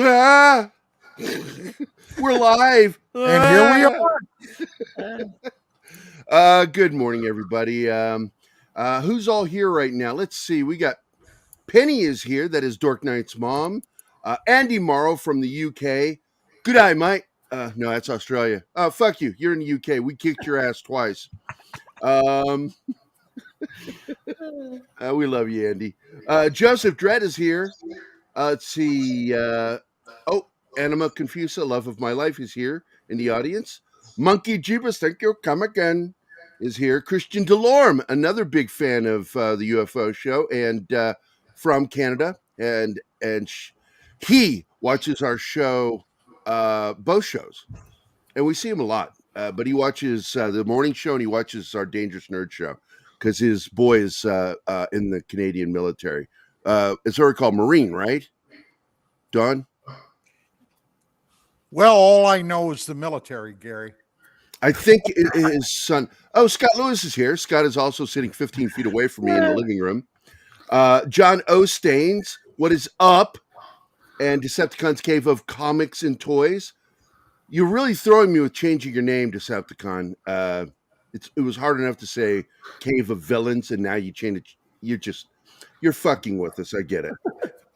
Ah, we're live. And here we are. Good morning, everybody. Who's all here right now? Let's see. We got Penny is here. That is Dork Knight's mom. Andy Morrow from the UK. Good eye, mate. No, that's Australia. Fuck you. You're in the UK. We kicked your ass twice. We love you, Andy. Joseph Dredd is here. Let's see. Anima Confusa, love of my life, is here in the audience. Monkey Jeebus, thank you, come again, is here. Christian Delorme, another big fan of the UFO show, and from Canada, and he watches our show, both shows, and we see him a lot. But he watches the morning show, and he watches our Dangerous Nerd show because his boy is in the Canadian military. It's what we call Marine, right? Don? Well, all I know is the military, Gary. I think his son. Oh, Scott Lewis is here. Scott is also sitting 15 feet away from me in the living room. John O'Staines, what is up? And Decepticon's Cave of Comics and Toys. You're really throwing me with changing your name, Decepticon. It was hard enough to say Cave of Villains, and now you change it. You're fucking with us. I get it.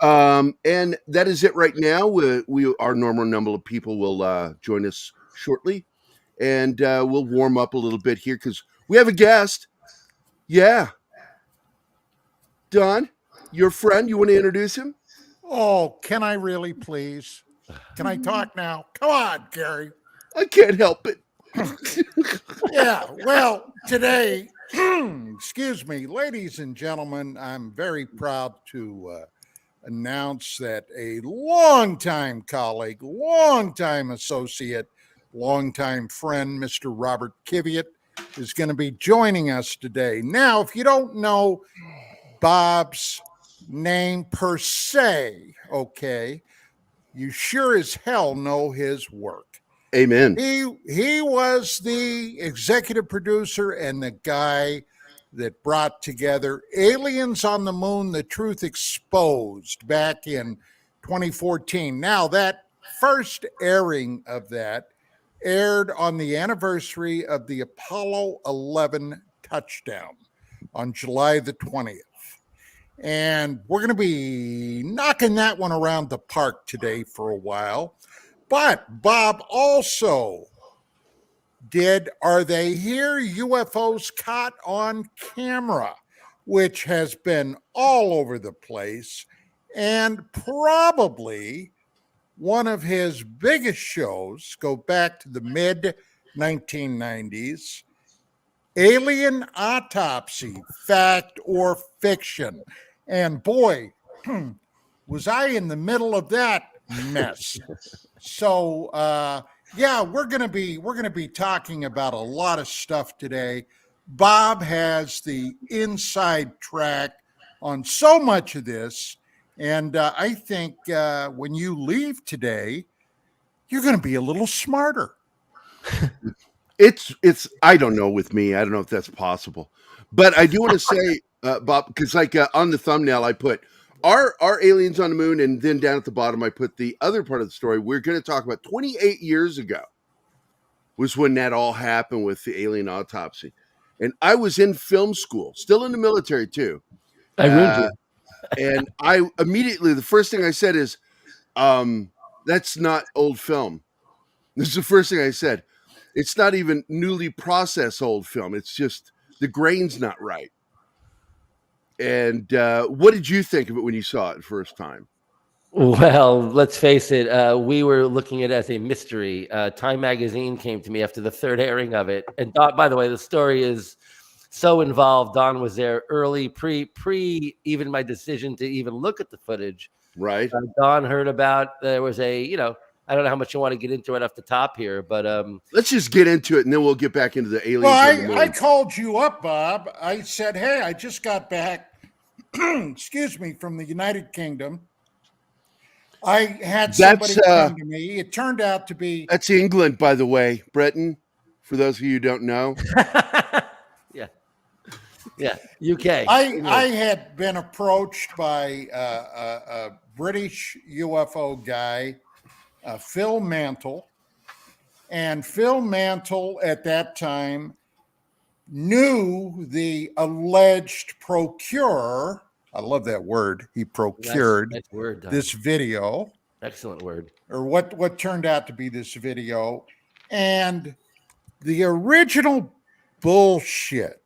And that is it right now. Our normal number of people will join us shortly, and we'll warm up a little bit here because we have a guest. Yeah. Don, your friend, you want to introduce him? Oh, can I really, please? Can I talk now? Come on, Gary. I can't help it. Yeah, well, today, excuse me, ladies and gentlemen, I'm very proud to announce that a longtime colleague, longtime associate, longtime friend, Mr. Robert Kiviat, is going to be joining us today. Now, if you don't know Bob's name per se, okay, you sure as hell know his work. Amen. He was the executive producer and the guy that brought together Aliens on the Moon, The Truth Exposed back in 2014. Now, that first airing of that aired on the anniversary of the Apollo 11 touchdown on July the 20th. And we're going to be knocking that one around the park today for a while. But Bob also did Are They Here? UFOs Caught on Camera, which has been all over the place, and probably one of his biggest shows, go back to the mid-1990s, Alien Autopsy, Fact or Fiction. And boy, was I in the middle of that mess. So, yeah, we're gonna be talking about a lot of stuff today. Bob has the inside track on so much of this, and I think when you leave today, you're going to be a little smarter. It's. I don't know with me. I don't know if that's possible, but I do want to say, Bob, because like on the thumbnail, I put our aliens on the moon, and then down at the bottom, I put the other part of the story. We're going to talk about 28 years ago was when that all happened with the alien autopsy, and I was in film school, still in the military too. I ruined you. And I immediately, the first thing I said is, that's not old film. This is the first thing I said. It's not even newly processed old film. It's just the grain's not right. And what did you think of it when you saw it the first time? Well, let's face it. We were looking at it as a mystery. Time magazine came to me after the third airing of it, and Don, by the way, the story is so involved. Don was there early, pre even my decision to even look at the footage. Right. Don heard about there was I don't know how much you want to get into it off the top here, but let's just get into it, and then we'll get back into the aliens. Well, on the moon. I called you up, Bob. I said, hey, I just got back, excuse me, from the United Kingdom. I had somebody come to me. It turned out to be... That's England, by the way, Britain, for those of you who don't know. Yeah, UK. I had been approached by a British UFO guy, Phil Mantle. And Phil Mantle at that time knew the alleged procurer. I love that word. He procured nice word, this video. Excellent word. Or what turned out to be this video. And the original bullshit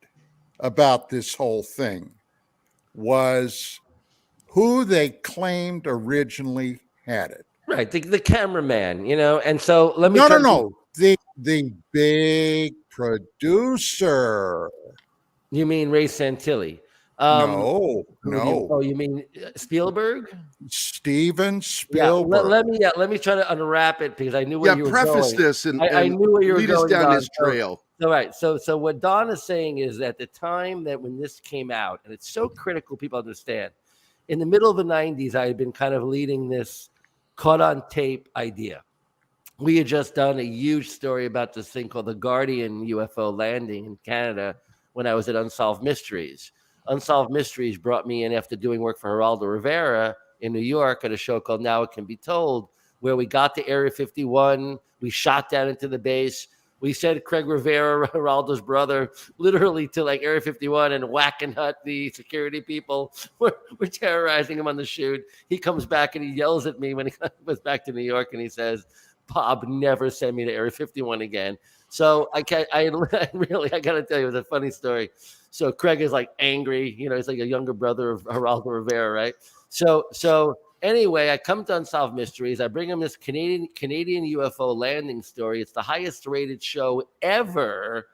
about this whole thing was who they claimed originally had it. Right, the cameraman, and so let me... No. The big producer. You mean Ray Santilli? No. You mean Spielberg? Steven Spielberg. Yeah, let me try to unwrap it because I knew where you were preface going. this and I knew where you were lead going us down Don. this trail. All right. So what Don is saying is that the time that when this came out, and it's so critical people understand, in the middle of the 90s, I had been kind of leading this caught on tape idea. We had just done a huge story about this thing called the Guardian UFO landing in Canada when I was at Unsolved Mysteries. Unsolved Mysteries brought me in after doing work for Geraldo Rivera in New York at a show called Now It Can Be Told, where we got to Area 51. We shot down into the base. We sent Craig Rivera, Geraldo's brother, literally to like Area 51 and whack and hut the security people. We're terrorizing him on the shoot. He comes back and he yells at me when he comes back to New York and he says, Bob, never send me to Area 51 again. So I got to tell you, it was a funny story. So Craig is like angry, he's like a younger brother of Geraldo Rivera, right? So anyway, I come to Unsolved Mysteries. I bring him this Canadian UFO landing story. It's the highest rated show ever,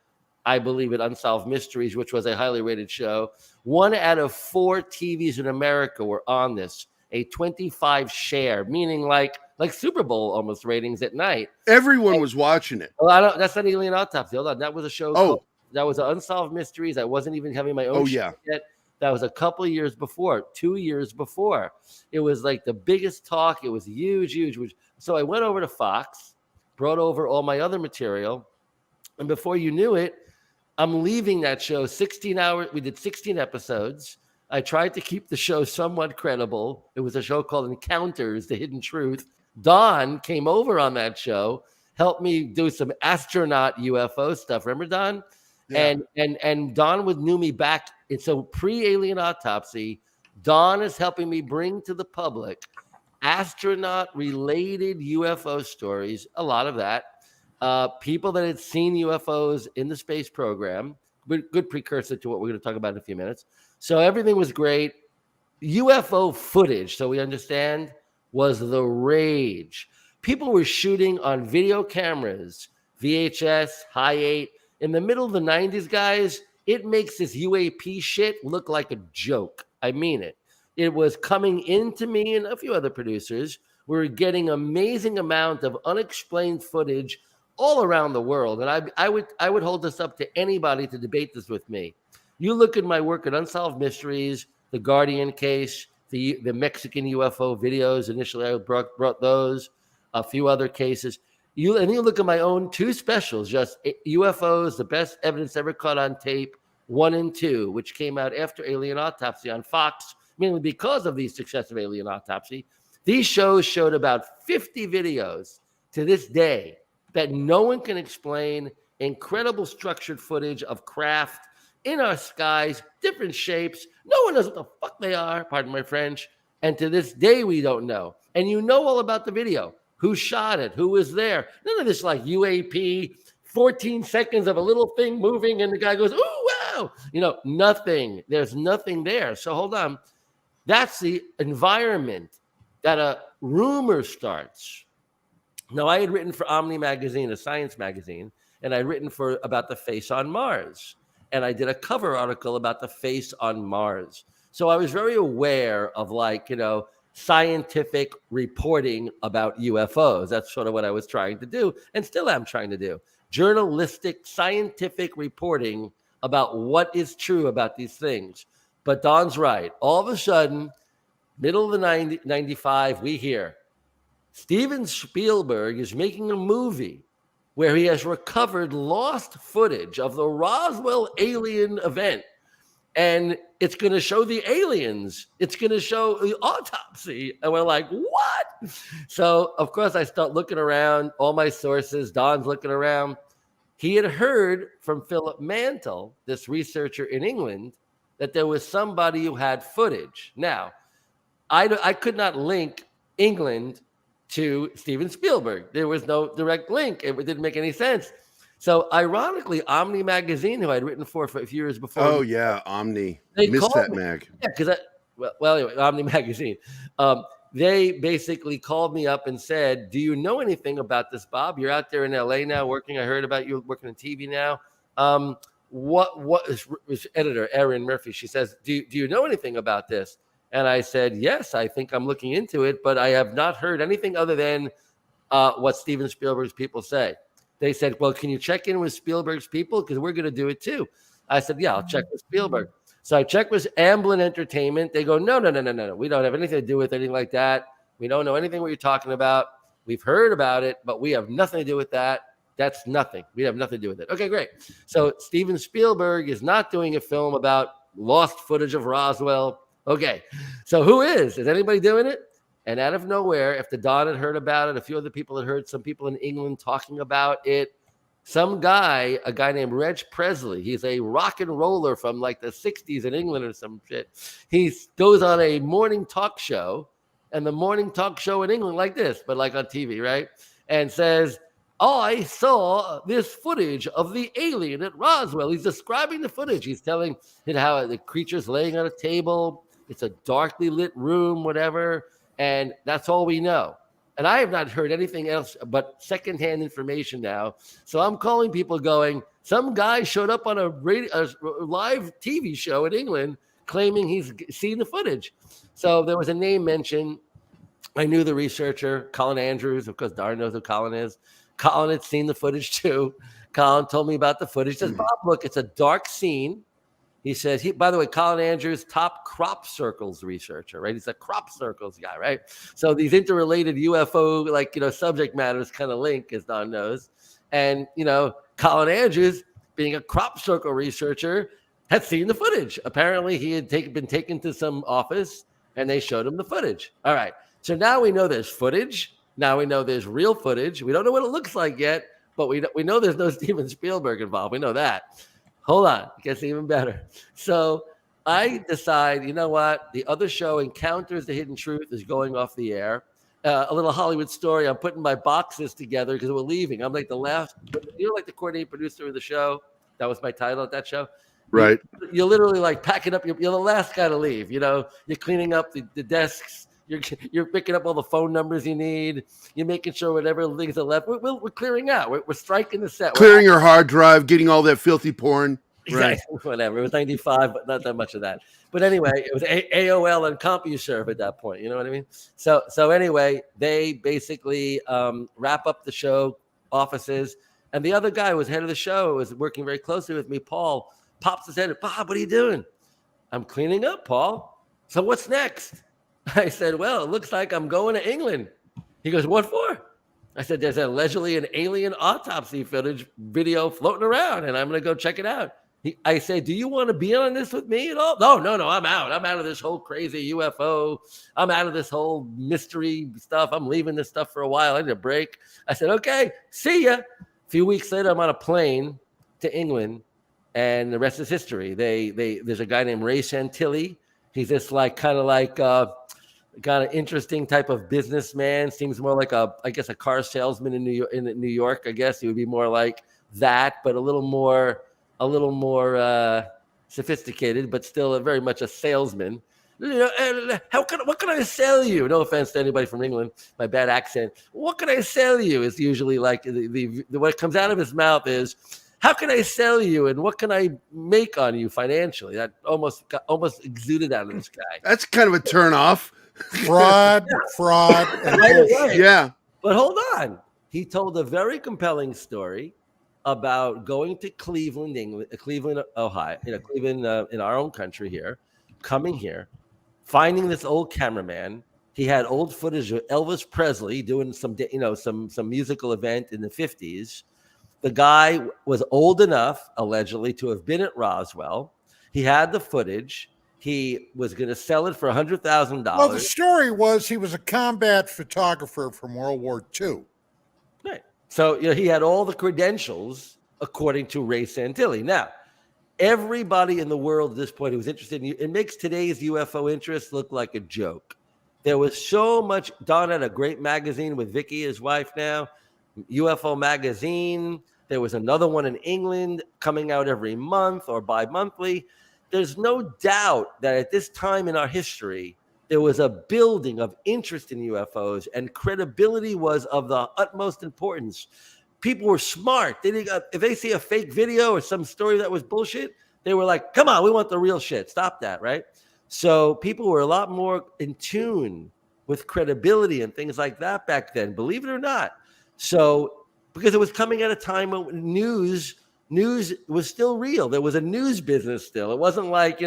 I believe, at Unsolved Mysteries, which was a highly rated show. 1 out of 4 TVs in America were on this, a 25 share, meaning like Super Bowl almost ratings at night. Everyone was watching it. Well, that's not Alien Autopsy. Hold on. That was a show. That was Unsolved Mysteries. I wasn't even having my own show yet. That was a couple of years before, 2 years before. It was like the biggest talk. It was huge. So I went over to Fox, brought over all my other material. And before you knew it, I'm leaving that show 16 hours. We did 16 episodes. I tried to keep the show somewhat credible. It was a show called Encounters, The Hidden Truth. Don came over on that show, helped me do some astronaut UFO stuff. Remember Don? Yeah. And Don knew me back. And so pre-Alien Autopsy, Don is helping me bring to the public astronaut-related UFO stories, a lot of that. People that had seen UFOs in the space program, good precursor to what we're going to talk about in a few minutes. So everything was great. UFO footage, so we understand, was the rage. People were shooting on video cameras, VHS, high 8. In the middle of the 90s, guys, it makes this UAP shit look like a joke. I mean it. It was coming into me and a few other producers. We were getting amazing amount of unexplained footage all around the world. And I would hold this up to anybody to debate this with me. You look at my work at Unsolved Mysteries, the Guardian case, the Mexican UFO videos. Initially, I brought those, a few other cases. You look at my own 2 specials, just UFOs, the best evidence ever caught on tape, 1 and 2, which came out after Alien Autopsy on Fox, mainly because of the success of Alien Autopsy. These shows showed about 50 videos to this day that no one can explain. Incredible structured footage of craft in our skies, different shapes. No one knows what the fuck they are, pardon my French. And to this day, we don't know. And you know all about the video. Who shot it? Who was there? None of this like UAP, 14 seconds of a little thing moving and the guy goes, ooh, wow. Nothing. There's nothing there. So hold on. That's the environment that a rumor starts. Now, I had written for Omni magazine, a science magazine, and I'd written about the face on Mars. And I did a cover article about the face on Mars. So I was very aware of, like, scientific reporting about UFOs. That's sort of what I was trying to do, and still am trying to do. Journalistic, scientific reporting about what is true about these things. But Don's right. All of a sudden, middle of the 95, we hear Steven Spielberg is making a movie where he has recovered lost footage of the Roswell alien event. And it's going to show the aliens. It's going to show the autopsy. And we're like, what? So, of course, I start looking around, all my sources. Don's looking around. He had heard from Philip Mantle, this researcher in England, that there was somebody who had footage. Now, I could not link England to Steven Spielberg. There was no direct link. It didn't make any sense. So, ironically, Omni magazine, who I'd written for a few years before. Oh yeah, Omni. They Missed called that me. mag. Yeah, because well, anyway, Omni magazine. They basically called me up and said, "Do you know anything about this, Bob? You're out there in LA now working. I heard about you working on TV now. What is editor Erin Murphy? She says, do you know anything about this?" And I said, "Yes, I think I'm looking into it, but I have not heard anything other than what Steven Spielberg's people say." They said, "Well, can you check in with Spielberg's people? Because we're going to do it too." I said, "Yeah, I'll check with Spielberg." So I checked with Amblin Entertainment. They go, no. We don't have anything to do with anything like that. We don't know anything what you're talking about. We've heard about it, but we have nothing to do with that. That's nothing. We have nothing to do with it. Okay, great. So Steven Spielberg is not doing a film about lost footage of Roswell. Okay. So who is? Is anybody doing it? And out of nowhere, after Don had heard about it, a few other people had heard, some people in England talking about it. Some guy, a guy named Reg Presley, he's a rock and roller from like the 60s in England or some shit. He goes on a morning talk show, and the morning talk show in England like this, but like on TV, right? And says, "I saw this footage of the alien at Roswell." He's describing the footage. He's telling it how the creature's laying on a table. It's a darkly lit room, whatever. And that's all we know. And I have not heard anything else but secondhand information now. So I'm calling people going, some guy showed up on a live TV show in England claiming he's seen the footage. So there was a name mentioned. I knew the researcher, Colin Andrews. Of course, Darn knows who Colin is. Colin had seen the footage too. Colin told me about the footage. He says, "Bob, look, it's a dark scene." He says, by the way, Colin Andrews, top crop circles researcher, right? He's a crop circles guy, right? So these interrelated UFO, subject matters kind of link, as Don knows. And, Colin Andrews, being a crop circle researcher, had seen the footage. Apparently, he had been taken to some office, and they showed him the footage. All right. So now we know there's footage. Now we know there's real footage. We don't know what it looks like yet, but we know there's no Steven Spielberg involved. We know that. Hold on, it gets even better. So I decide, you know what? The other show, Encounters the Hidden Truth, is going off the air. A little Hollywood story. I'm putting my boxes together because we're leaving. I'm like the last, like the coordinating producer of the show. That was my title at that show. Right. You're literally like packing up. You're the last guy to leave. You're cleaning up the desks. You're picking up all the phone numbers you need. You're making sure whatever things are left. We're clearing out. We're striking the set. Clearing your hard drive, getting all that filthy porn. Exactly. Right. Whatever. It was 95, but not that much of that. But anyway, it was AOL and CompuServe at that point. You know what I mean? So anyway, they basically wrap up the show offices. And the other guy who was head of the show, was working very closely with me, Paul, pops his head. "Bob, what are you doing?" "I'm cleaning up, Paul." "So what's next?" I said, "Well, it looks like I'm going to England." He goes, "What for?" I said, "There's allegedly an alien autopsy footage video floating around, and I'm going to go check it out." I said, "Do you want to be on this with me at all?" No, I'm out. I'm out of this whole crazy UFO. I'm out of this whole mystery stuff. I'm leaving this stuff for a while. I need a break. I said, "Okay, see ya." A few weeks later, I'm on a plane to England, and the rest is history. There's a guy named Ray Santilli. He's this kind of interesting type of businessman. Seems more like a car salesman in New York. I guess he would be more like that, but a little more sophisticated, but still very much a salesman. What can I sell you? No offense to anybody from England, my bad accent. What can I sell you? Is usually like what comes out of his mouth is, how can I sell you, and what can I make on you financially? That almost exuded out of this guy. That's kind of a turn off. Fraud, and bullshit. Yeah. But hold on. He told a very compelling story about going to Cleveland, England, Cleveland, Ohio, Cleveland, in our own country here, coming here, finding this old cameraman. He had old footage of Elvis Presley doing some musical event in the 50s. The guy was old enough, allegedly, to have been at Roswell. He had the footage. He was going to sell it for $100,000. Well, the story was he was a combat photographer from World War II. Right. So he had all the credentials, according to Ray Santilli. Now, everybody in the world at this point who was interested in it makes today's UFO interest look like a joke. There was so much. Don had a great magazine with Vicky, his wife now, UFO magazine. There was another one in England coming out every month or bi-monthly. There's no doubt that at this time in our history, there was a building of interest in UFOs, and credibility was of the utmost importance. People were smart. If they see a fake video or some story that was bullshit, they were like, come on, we want the real shit. Stop that, right? So people were a lot more in tune with credibility and things like that back then, believe it or not. So because it was coming at a time when news was still real. There was a news business still. It wasn't like,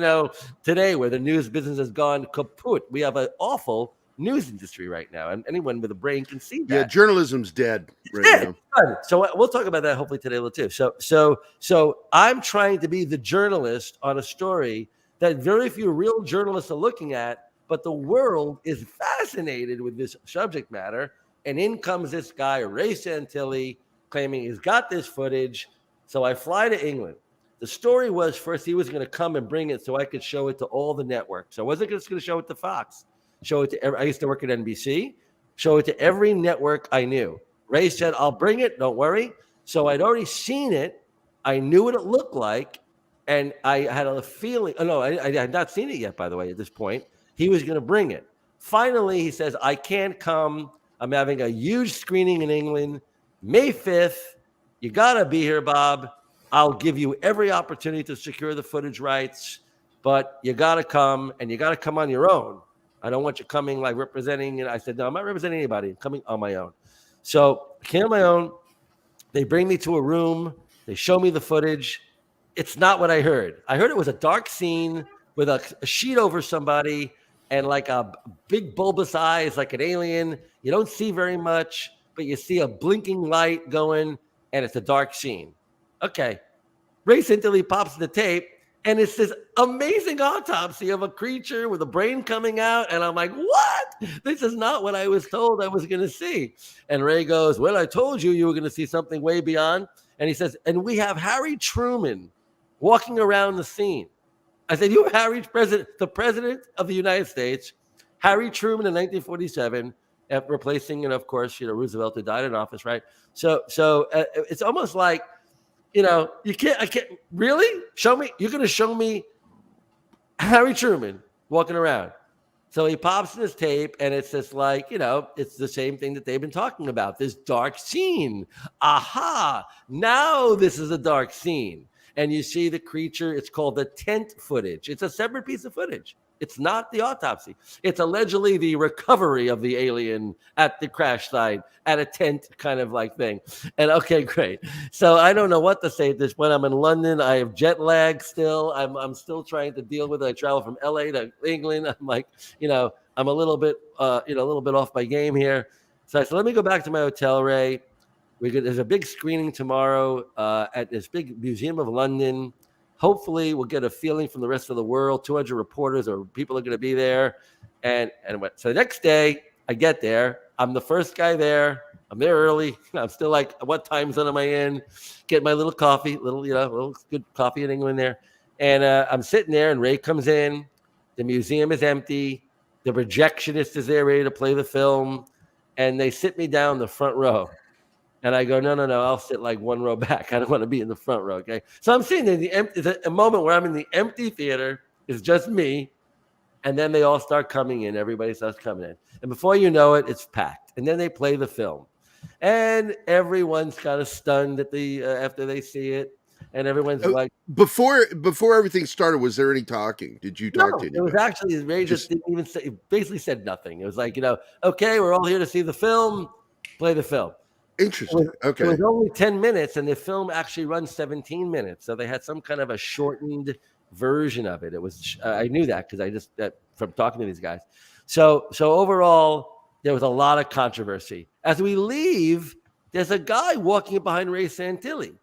today where the news business has gone kaput. We have an awful news industry right now, and anyone with a brain can see that. Yeah, journalism's dead right now. So we'll talk about that hopefully today too. So I'm trying to be the journalist on a story that very few real journalists are looking at, but the world is fascinated with this subject matter. And in comes this guy, Ray Santilli, claiming he's got this footage. So I fly to England. The story was first he was going to come and bring it so I could show it to all the networks. I wasn't just going to show it to Fox. Show it to I used to work at NBC. Show it to every network I knew. Ray said, I'll bring it. Don't worry. So I'd already seen it. I knew what it looked like. And I had a feeling. Oh, no, I had not seen it yet, by the way, at this point. He was going to bring it. Finally, he says, I can't come. I'm having a huge screening in England, May 5th. You got to be here, Bob. I'll give you every opportunity to secure the footage rights, but you got to come, and you got to come on your own. I don't want you coming like representing. And I said, no, I'm not representing anybody. I'm coming on my own. So I came on my own. They bring me to a room. They show me the footage. It's not what I heard. I heard it was a dark scene with a sheet over somebody and like a big bulbous eyes, like an alien. You don't see very much, but you see a blinking light going, and it's a dark scene. Okay. Ray Santilli pops the tape, and it's this amazing autopsy of a creature with a brain coming out. And I'm like, what? This is not what I was told I was going to see. And Ray goes, well, I told you were going to see something way beyond. And he says, and we have Harry Truman walking around the scene. I said, you Harry, the president of the United States, Harry Truman in 1947, replacing, and of course, Roosevelt who died in office, right? So it's almost like, I can't really show me. You're going to show me Harry Truman walking around. So he pops in his tape, and it's just like, it's the same thing that they've been talking about, this dark scene. Aha, now this is a dark scene. And you see the creature. It's called the tent footage. It's a separate piece of footage. It's not the autopsy. It's allegedly the recovery of the alien at the crash site at a tent kind of like thing. And okay, great. So I don't know what to say at this point. I'm in London. I have jet lag still. I'm still trying to deal with it. I travel from LA to England. I'm like, I'm a little bit off my game here. So I said, let me go back to my hotel, Ray. There's a big screening tomorrow at this big Museum of London. Hopefully, we'll get a feeling from the rest of the world. 200 reporters or people are going to be there. So the next day, I get there. I'm the first guy there. I'm there early. I'm still like, what time zone am I in? Get my little coffee, little good coffee in England there. And I'm sitting there, and Ray comes in. The museum is empty. The projectionist is there ready to play the film. And they sit me down the front row. And I go, no, I'll sit like one row back. I don't want to be in the front row, okay? So I'm sitting in the empty, a moment where I'm in the empty theater. It's just me. And then they all start coming in. Everybody starts coming in. And before you know it, it's packed. And then they play the film. And everyone's kind of stunned at the after they see it. And everyone's like, before everything started, was there any talking? Did you talk no, to it anybody? was actually Ray just didn't even say, basically said nothing. It was like, okay, we're all here to see the film, play the film. Interesting. It was only 10 minutes, and the film actually runs 17 minutes. So they had some kind of a shortened version of it. It was I knew that because I just from talking to these guys. So overall, there was a lot of controversy. As we leave, there's a guy walking behind Ray Santilli,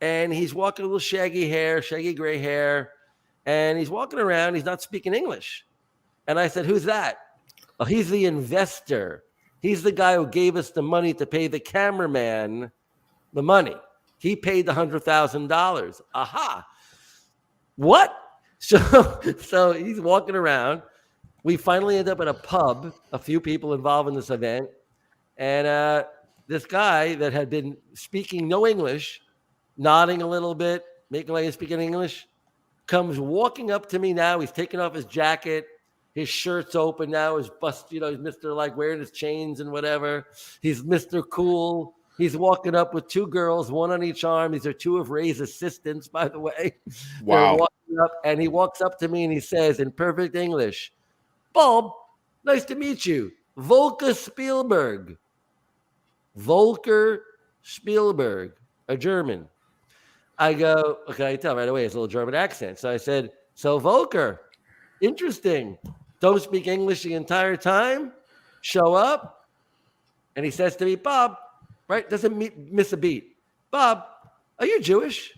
and he's walking with shaggy gray hair, and he's walking around. He's not speaking English. And I said, "Who's that?" Oh, he's the investor. He's the guy who gave us the money to pay the cameraman the money. He paid the $100,000. Aha. What? So he's walking around. We finally end up at a pub, a few people involved in this event. And this guy that had been speaking no English, nodding a little bit, making like he's speaking English, comes walking up to me now. He's taking off his jacket. His shirt's open now. His bust, he's Mr. like wearing his chains and whatever. He's Mr. Cool. He's walking up with two girls, one on each arm. These are two of Ray's assistants, by the way. Wow. They're walking up, and he walks up to me and he says in perfect English, "Bob, nice to meet you. Volker Spielberg." Volker Spielberg, a German. I go, okay, I tell right away, it's a little German accent. So I said, "So Volker, interesting. Don't speak English the entire time. Show up." And he says to me, "Bob," right? Doesn't miss a beat. "Bob, are you Jewish?"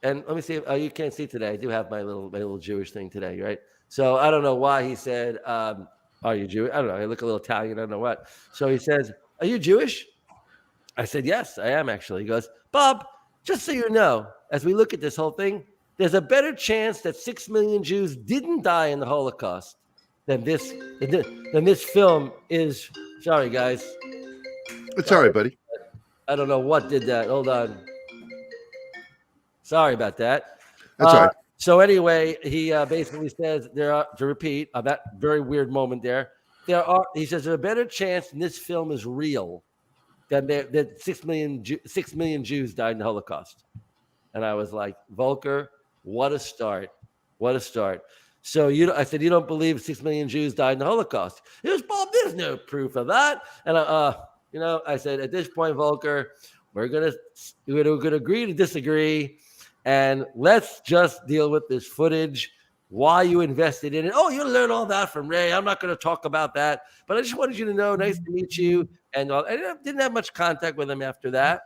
And let me see. You can't see today. I do have my little Jewish thing today, right? So I don't know why he said, "Are you Jewish?" I don't know. I look a little Italian. I don't know what. So he says, "Are you Jewish?" I said, "Yes, I am actually." He goes, "Bob, just so you know, as we look at this whole thing, there's a better chance that 6 million Jews didn't die in the Holocaust than this film is." Sorry, guys. It's all right, buddy. I don't know what did that. Hold on. Sorry about that. That's all right. So anyway, he basically says there are, to repeat, that very weird moment there. He says there's a better chance this film is real than that 6 million Jews died in the Holocaust. And I was like, Volker, what a start. What a start. So I said, "You don't believe 6 million Jews died in the Holocaust?" He goes, "Bob, there's no proof of that." And I said, "At this point, Volker, we're gonna agree to disagree, and let's just deal with this footage. Why you invested in it? Oh, you'll learn all that from Ray. I'm not going to talk about that, but I just wanted you to know. Nice to meet you." And I didn't have much contact with him after that.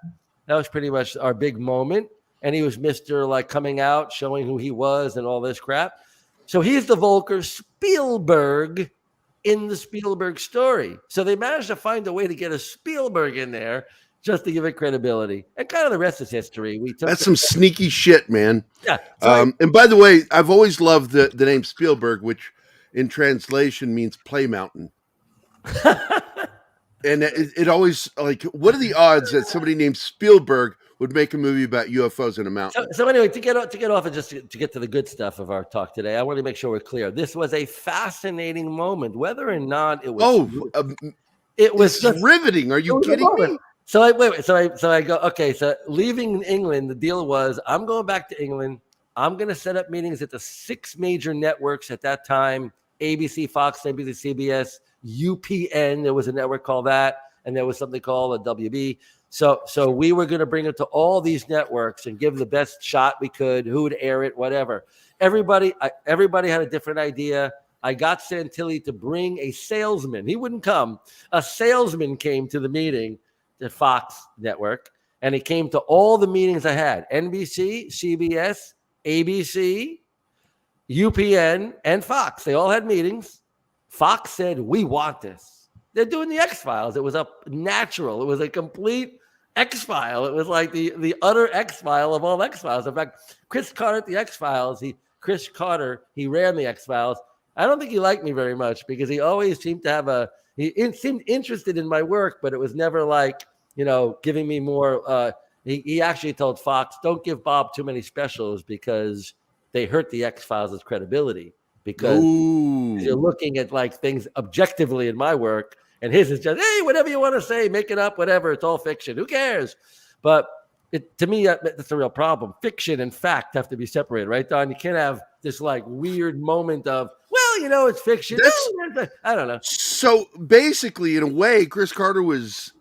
That was pretty much our big moment. And he was Mr. like coming out, showing who he was and all this crap. So he's the Volker Spielberg in the Spielberg story. So they managed to find a way to get a Spielberg in there just to give it credibility. And kind of the rest is history. That's some sneaky shit, man. Yeah. And by the way, I've always loved the name Spielberg, which in translation means play mountain. And it always, like, what are the odds that somebody named Spielberg would make a movie about UFOs in a mountain? So anyway, to get off and just to get to the good stuff of our talk today, I want to make sure we're clear. This was a fascinating moment, whether or not it was. It was just riveting. Are you kidding me? So I go, okay. So leaving England, the deal was I'm going back to England. I'm going to set up meetings at the 6 major networks at that time: ABC, Fox, NBC, CBS, UPN. There was a network called that, and there was something called a WB. So we were going to bring it to all these networks and give the best shot we could, who would air it, whatever. Everybody had a different idea. I got Santilli to bring a salesman. He wouldn't come. A salesman came to the meeting, the Fox network, and he came to all the meetings I had: NBC, CBS, ABC, UPN, and Fox. They all had meetings. Fox said, "We want this." They're doing the X-Files. It was natural. It was a complete X-File. It was like the utter X-File of all X-Files. In fact, Chris Carter at the X-Files, he ran the X-Files. I don't think he liked me very much because he always seemed to seemed interested in my work, but it was never like, giving me more. He actually told Fox, "Don't give Bob too many specials because they hurt the X-Files' credibility." because Ooh. you're looking at like things objectively in my work, and his is just, hey, whatever you want to say, make it up, whatever. It's all fiction. Who cares? But to me, that's a real problem. Fiction and fact have to be separated, right, Don? You can't have this like weird moment of, well, it's fiction. I don't know. So basically, in a way, Chris Carter was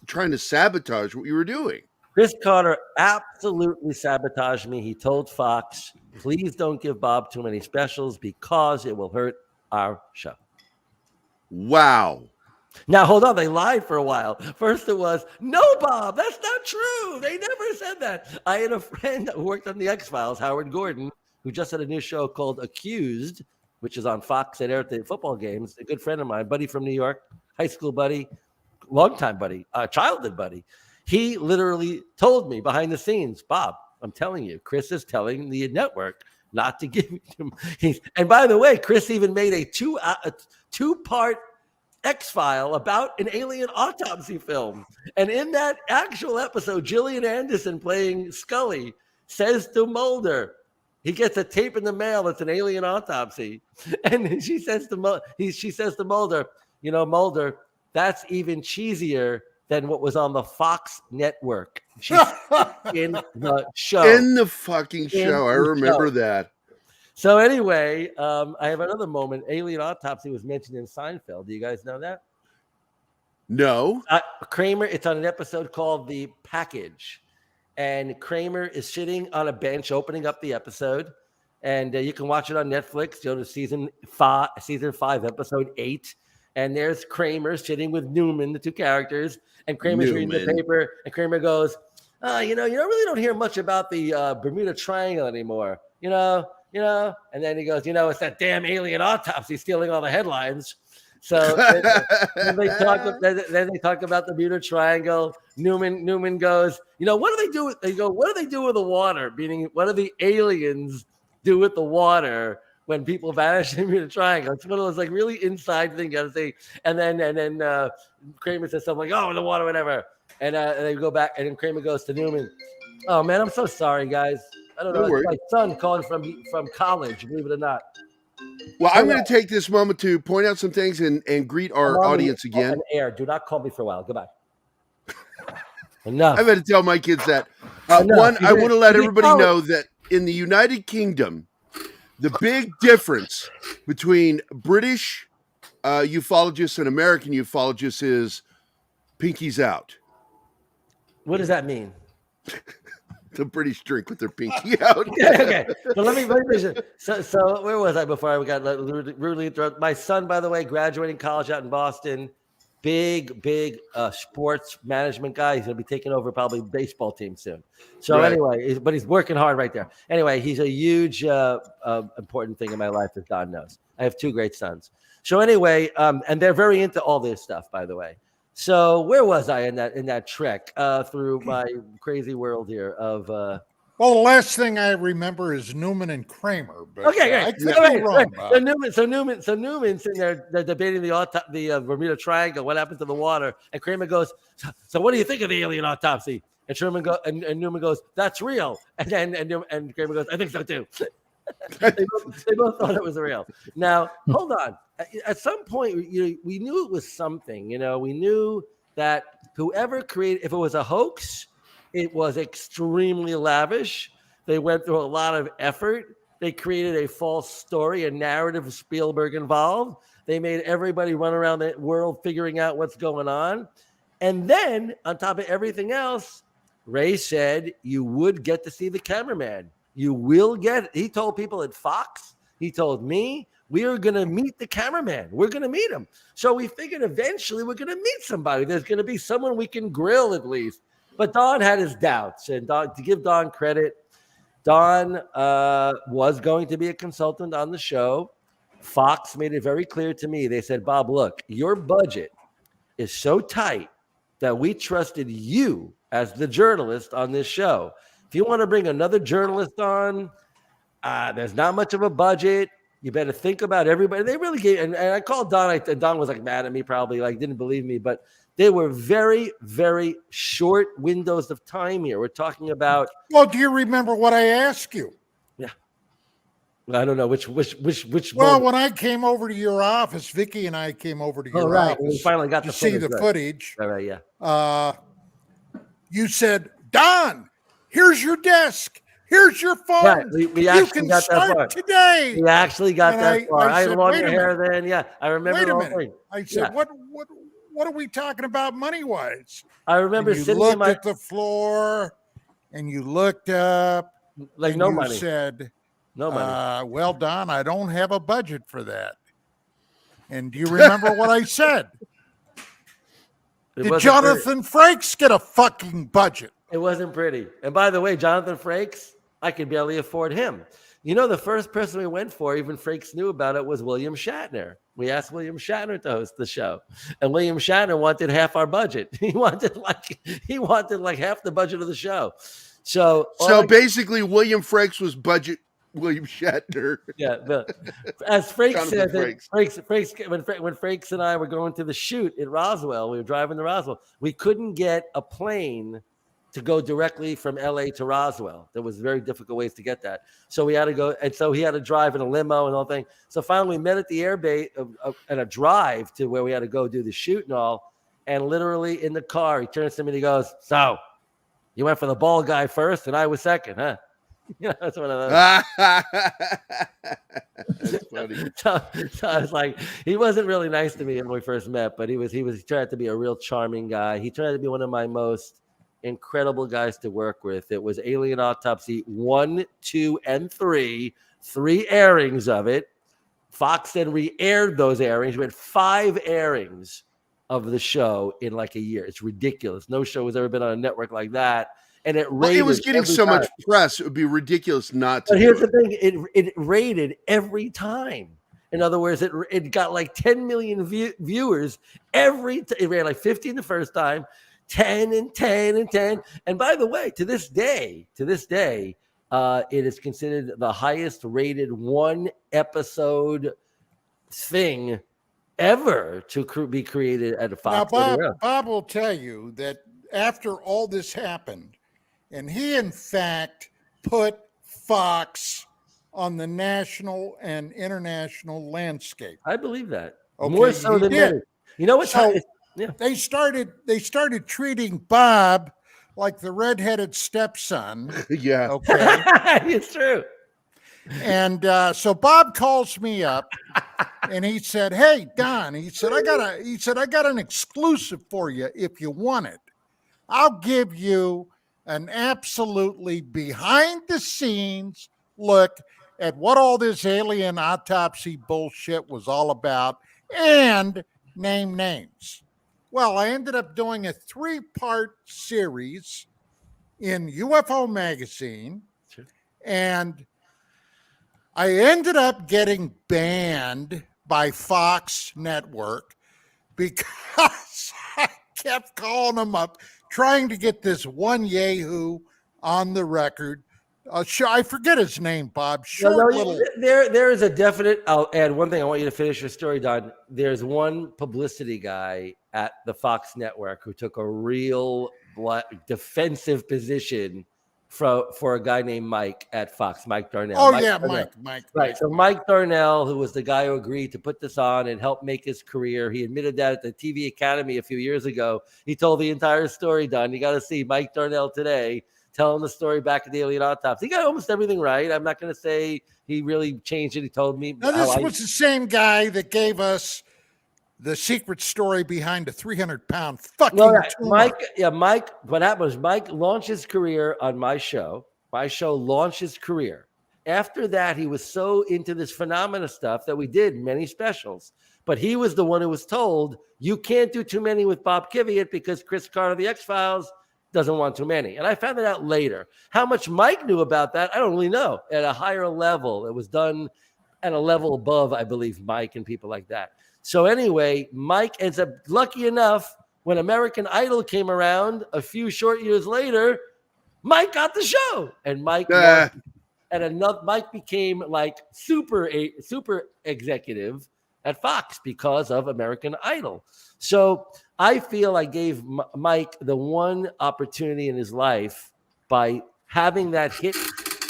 trying to sabotage what you were doing. Chris Carter absolutely sabotaged me. He told Fox, please don't give Bob too many specials because it will hurt our show. Wow. Now, hold on. They lied for a while. First it was, no, Bob, that's not true. They never said that. I had a friend who worked on the X-Files, Howard Gordon, who just had a new show called Accused, which is on Fox that aired the football games. A good friend of mine, buddy from New York, high school buddy, longtime buddy, childhood buddy. He literally told me behind the scenes, Bob, I'm telling you, Chris is telling the network not to give him. And by the way, Chris even made a two-part X-File about an alien autopsy film. And in that actual episode, Gillian Anderson playing Scully says to Mulder, he gets a tape in the mail. It's an alien autopsy. And she says to Mulder, Mulder, that's even cheesier than what was on the Fox network. She's in the show. In the fucking show. I remember that. So anyway, I have another moment. Alien autopsy was mentioned in Seinfeld. Do you guys know that? No. Kramer, it's on an episode called The Package. And Kramer is sitting on a bench opening up the episode. And you can watch it on Netflix. Go to season 5, episode 8. And there's Kramer sitting with Newman, the two characters. And Kramer's reading the paper. And Kramer goes, you really don't hear much about the Bermuda Triangle anymore. And then he goes, it's that damn alien autopsy stealing all the headlines. So then they talk about the Bermuda Triangle. Newman goes, what do they do? They go, what do they do with the water? Meaning, what do the aliens do with the water when people vanish in the Bermuda Triangle? It's one of those like really inside things you got to say. And then Kramer says something like, oh, the water, whatever. And they go back, and then Kramer goes to Newman, oh man, I'm so sorry, guys. I don't know. It's my son calling from college, believe it or not. Well, I'm going to take this moment to point out some things and greet our audience again. On air. Do not call me for a while. Goodbye. Enough. I've had to tell my kids that. One, I want to let everybody know that in the United Kingdom, the big difference between British ufologists and American ufologists is pinkies out. What does that mean? The British drink with their pinky out. Okay. So let me finish. So where was I before I got rudely interrupted? My son, by the way, graduating college out in Boston. Big sports management guy. He's going to be taking over probably baseball team soon. So anyway, but he's working hard right there. Anyway, he's a huge important thing in my life, as Don knows. I have two great sons. So anyway, and they're very into all this stuff, by the way. So where was I in that trek through my crazy world here of? Well, the last thing I remember is Newman and Kramer. But, okay, great. So Newman's sitting there, they're debating the Bermuda Triangle. What happened to the water? And Kramer goes, "So what do you think of the alien autopsy?" And Newman goes, "That's real." And Kramer goes, "I think so too." they both thought it was real. Now, hold on. At some point, we knew it was something. We knew that whoever created, if it was a hoax, it was extremely lavish. They went through a lot of effort. They created a false story, a narrative of Spielberg involved. They made everybody run around the world figuring out what's going on. And then, on top of everything else, Ray said you would get to see the cameraman. You will get it. He told people at Fox, he told me, we are going to meet the cameraman. We're going to meet him. So we figured eventually we're going to meet somebody. There's going to be someone we can grill at least. But Don had his doubts. And to give Don credit, Don was going to be a consultant on the show. Fox made it very clear to me. They said, Bob, look, your budget is so tight that we trusted you as the journalist on this show. If you want to bring another journalist on, there's not much of a budget. You better think about everybody. They really gave, and I called Don, and Don was like mad at me, probably like didn't believe me, but they were very, very short windows of time here. We're talking about. Well, do you remember what I asked you? Yeah. I don't know which. Well, moment. when I came over to your office, Vicky and I came over to your Right. We office finally got to the see the right. footage. Right. Yeah. You said, Don, here's your desk. Here's your Right. phone. We You actually can got that start far. today. We actually got And that far. I I had said, longer wait a hair minute. then. Yeah, I remember Wait the a whole minute. thing. I said, Yeah. what are we talking about money-wise? I And remember you sitting in looked my at the floor and you looked up like and no you money, said, no money. well, Don, I don't have a budget for that. And do you remember what I said? It Did wasn't pretty. Jonathan Frakes get a fucking budget? It wasn't pretty. And by the way, Jonathan Frakes, I could barely afford him. You know, the first person we went for, even Frakes knew about it, was William Shatner. We asked William Shatner to host the show, and William Shatner wanted half our budget. He wanted like half the budget of the show. So basically, William Frakes was budget William Shatner. yeah, as Frakes Jonathan said, it, Frakes. Frakes when Frakes and I were going to the shoot in Roswell, we were driving to Roswell. We couldn't get a plane to go directly from LA to Roswell. There was very difficult ways to get that. So we had to go, and so he had to drive in a limo and all thing. So finally we met at the airbase and a drive to where we had to go do the shoot and all. And literally in the car, he turns to me and he goes, "So you went for the bald guy first and I was second, huh?" Yeah, that's one of those. That's funny. So I was like, he wasn't really nice to me when we first met, but he turned out to be a real charming guy. He turned out to be one of my most incredible guys to work with. It was Alien Autopsy 1, 2, and 3 airings of it. Fox then re-aired those airings. We had 5 airings of the show in like a year. It's ridiculous. No show has ever been on a network like that. And it rated. It was getting so much press; it would be ridiculous not to. But here's the thing: it rated every time. In other words, it got like 10 million viewers every. It ran like 15 the first time, 10 and 10 and 10. And by the way, to this day, it is considered the highest rated one episode thing ever to be created at a Fox. Now, Bob will tell you that after all this happened, and he, in fact, put Fox on the national and international landscape. I believe that. Okay, more so than many. You know what? So yeah. They started treating Bob like the redheaded stepson. Yeah. Okay. It's true. And so Bob calls me up and he said, "Hey, Don," he said, I got an exclusive for you if you want it. I'll give you an absolutely behind the scenes look at what all this alien autopsy bullshit was all about and name names. Well, I ended up doing a 3-part series in UFO magazine, and I ended up getting banned by Fox Network because I kept calling them up, trying to get this one yahoo on the record. I forget his name, Bob. There is a definite. I'll add one thing. I want you to finish your story, Don. There's one publicity guy at the Fox network who took a real defensive position for a guy named Mike at Fox, Mike Darnell. Oh, Mike yeah, Darnell. Mike. Right. So Mike Darnell, who was the guy who agreed to put this on and help make his career, he admitted that at the TV Academy a few years ago. He told the entire story, Don. You got to see Mike Darnell today telling the story back at the Alien Autopsy. He got almost everything right. I'm not going to say he really changed it. He told me. Now, this was the same guy that gave us the secret story behind a 300-pound fucking tumor. Mike, what happened was Mike launched his career on my show. My show launched his career. After that, he was so into this phenomena stuff that we did many specials. But he was the one who was told, you can't do too many with Bob Kiviat because Chris Carter of the X-Files doesn't want too many. And I found that out later. How much Mike knew about that, I don't really know. At a higher level, it was done at a level above, I believe, Mike and people like that. So anyway, Mike ends up lucky enough when American Idol came around a few short years later, Mike got the show. And Mike Mike became like super executive at Fox because of American Idol. So I feel I gave Mike the one opportunity in his life by having that hit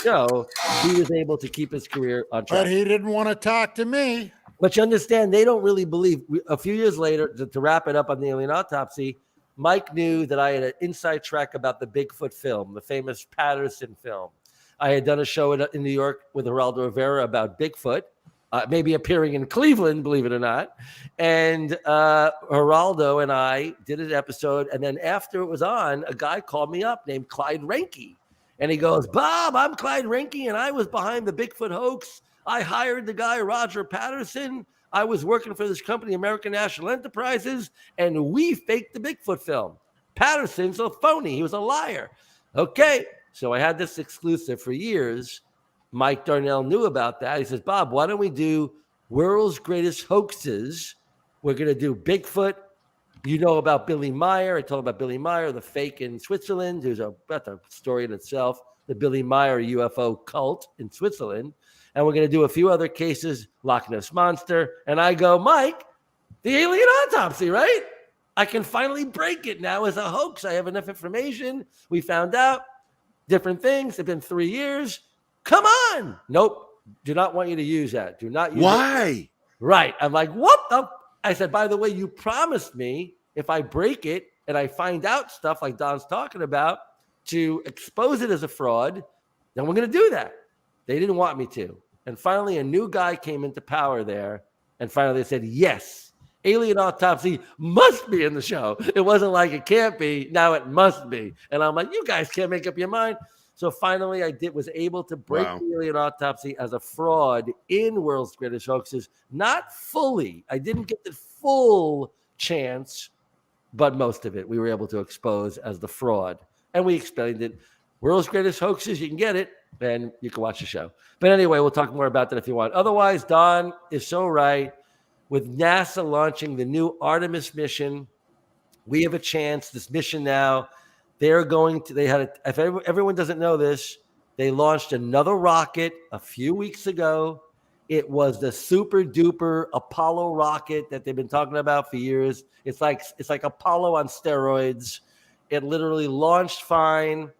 show, he was able to keep his career on track. But he didn't want to talk to me. But you understand, they don't really believe. A few years later, to wrap it up on the alien autopsy, Mike knew that I had an inside track about the Bigfoot film, the famous Patterson film. I had done a show in New York with Geraldo Rivera about Bigfoot, maybe appearing in Cleveland, believe it or not. And Geraldo and I did an episode. And then after it was on, a guy called me up named Clyde Renke. And he goes, Bob, I'm Clyde Renke, and I was behind the Bigfoot hoax. I hired the guy, Roger Patterson. I was working for this company, American National Enterprises, and we faked the Bigfoot film. Patterson's a phony. He was a liar. Okay, so I had this exclusive for years. Mike Darnell knew about that. He says, Bob, why don't we do World's Greatest Hoaxes? We're going to do Bigfoot. You know about Billy Meyer. I told about Billy Meyer, the fake in Switzerland. That's a story in itself. The Billy Meyer UFO cult in Switzerland. And we're going to do a few other cases, Loch Ness Monster. And I go, Mike, the alien autopsy, right? I can finally break it now as a hoax. I have enough information. We found out different things. It's been 3 years. Come on. Nope. Do not want you to use that. Do not use it. Why? Right. I'm like, what the? I said, by the way, you promised me if I break it and I find out stuff like Don's talking about to expose it as a fraud, then we're going to do that. They didn't want me to. And finally, a new guy came into power there. And finally, they said, yes, alien autopsy must be in the show. It wasn't like it can't be. Now it must be. And I'm like, you guys can't make up your mind. So finally, was able to break the alien autopsy as a fraud in World's Greatest Hoaxes. Not fully. I didn't get the full chance, but most of it we were able to expose as the fraud. And we explained it. World's Greatest Hoaxes, you can get it, and you can watch the show. But anyway, we'll talk more about that if you want. Otherwise, Don is so right. With NASA launching the new Artemis mission, we have a chance. This mission now, they're going to, if everyone doesn't know this, they launched another rocket a few weeks ago. It was the super duper Apollo rocket that they've been talking about for years. It's like Apollo on steroids. It literally launched fine.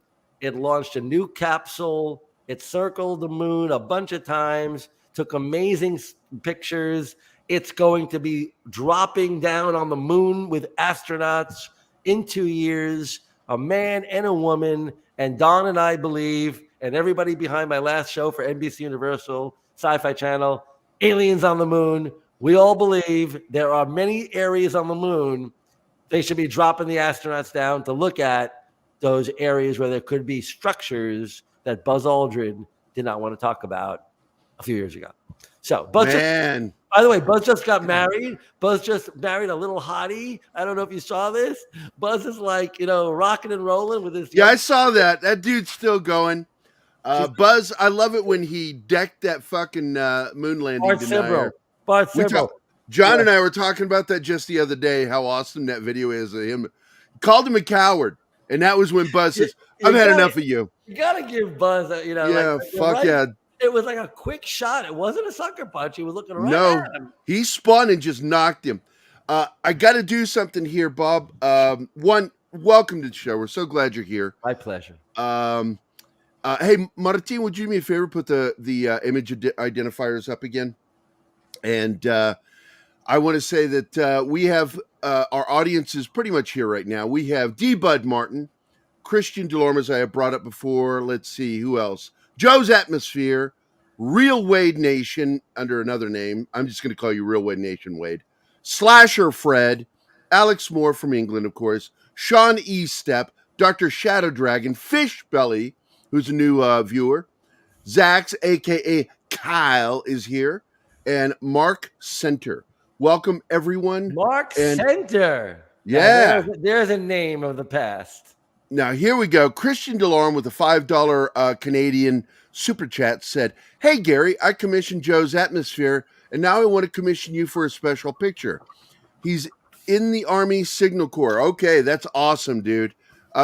It launched a new capsule. It circled the moon a bunch of times, took amazing pictures. It's going to be dropping down on the moon with astronauts in 2 years, a man and a woman. And Don and I believe, and everybody behind my last show for NBC Universal, Sci-Fi Channel, aliens on the moon. We all believe there are many areas on the moon. They should be dropping the astronauts down to look at those areas where there could be structures that Buzz Aldrin did not want to talk about a few years ago. So, Buzz by the way, Buzz just got married. Buzz just married a little hottie. I don't know if you saw this. Buzz is like, rocking and rolling with his. Yeah, I saw that. That dude's still going. Buzz, I love it when he decked that fucking moon landing denier. Bart Sibrel. John and I were talking about that just the other day, how awesome that video is of him. Called him a coward. And that was when Buzz says, I've had enough of you. You got to give Buzz, yeah. It was like a quick shot. It wasn't a sucker punch. He was looking right at him. He spun and just knocked him. I got to do something here, Bob. One, welcome to the show. We're so glad you're here. My pleasure. Hey, Martin, would you do me a favor? Put the image identifiers up again. And I want to say that we have our audience is pretty much here right now. We have D. Bud Martin, Christian Delorme, as I have brought up before. Let's see, who else? Joe's Atmosphere, Real Wade Nation under another name. I'm just going to call you Real Wade Nation Wade. Slasher Fred, Alex Moore from England, of course, Sean E. Step, Dr. Shadow Dragon, Fish Belly, who's a new viewer, Zax, a.k.a. Kyle, is here, and Mark Center. Welcome, everyone. Mark Center. Yeah. There's a name of the past. Now, here we go. Christian Delorme with a $5 Canadian super chat said, hey, Gary, I commissioned Joe's Atmosphere, and now I want to commission you for a special picture. He's in the Army Signal Corps. Okay, that's awesome, dude.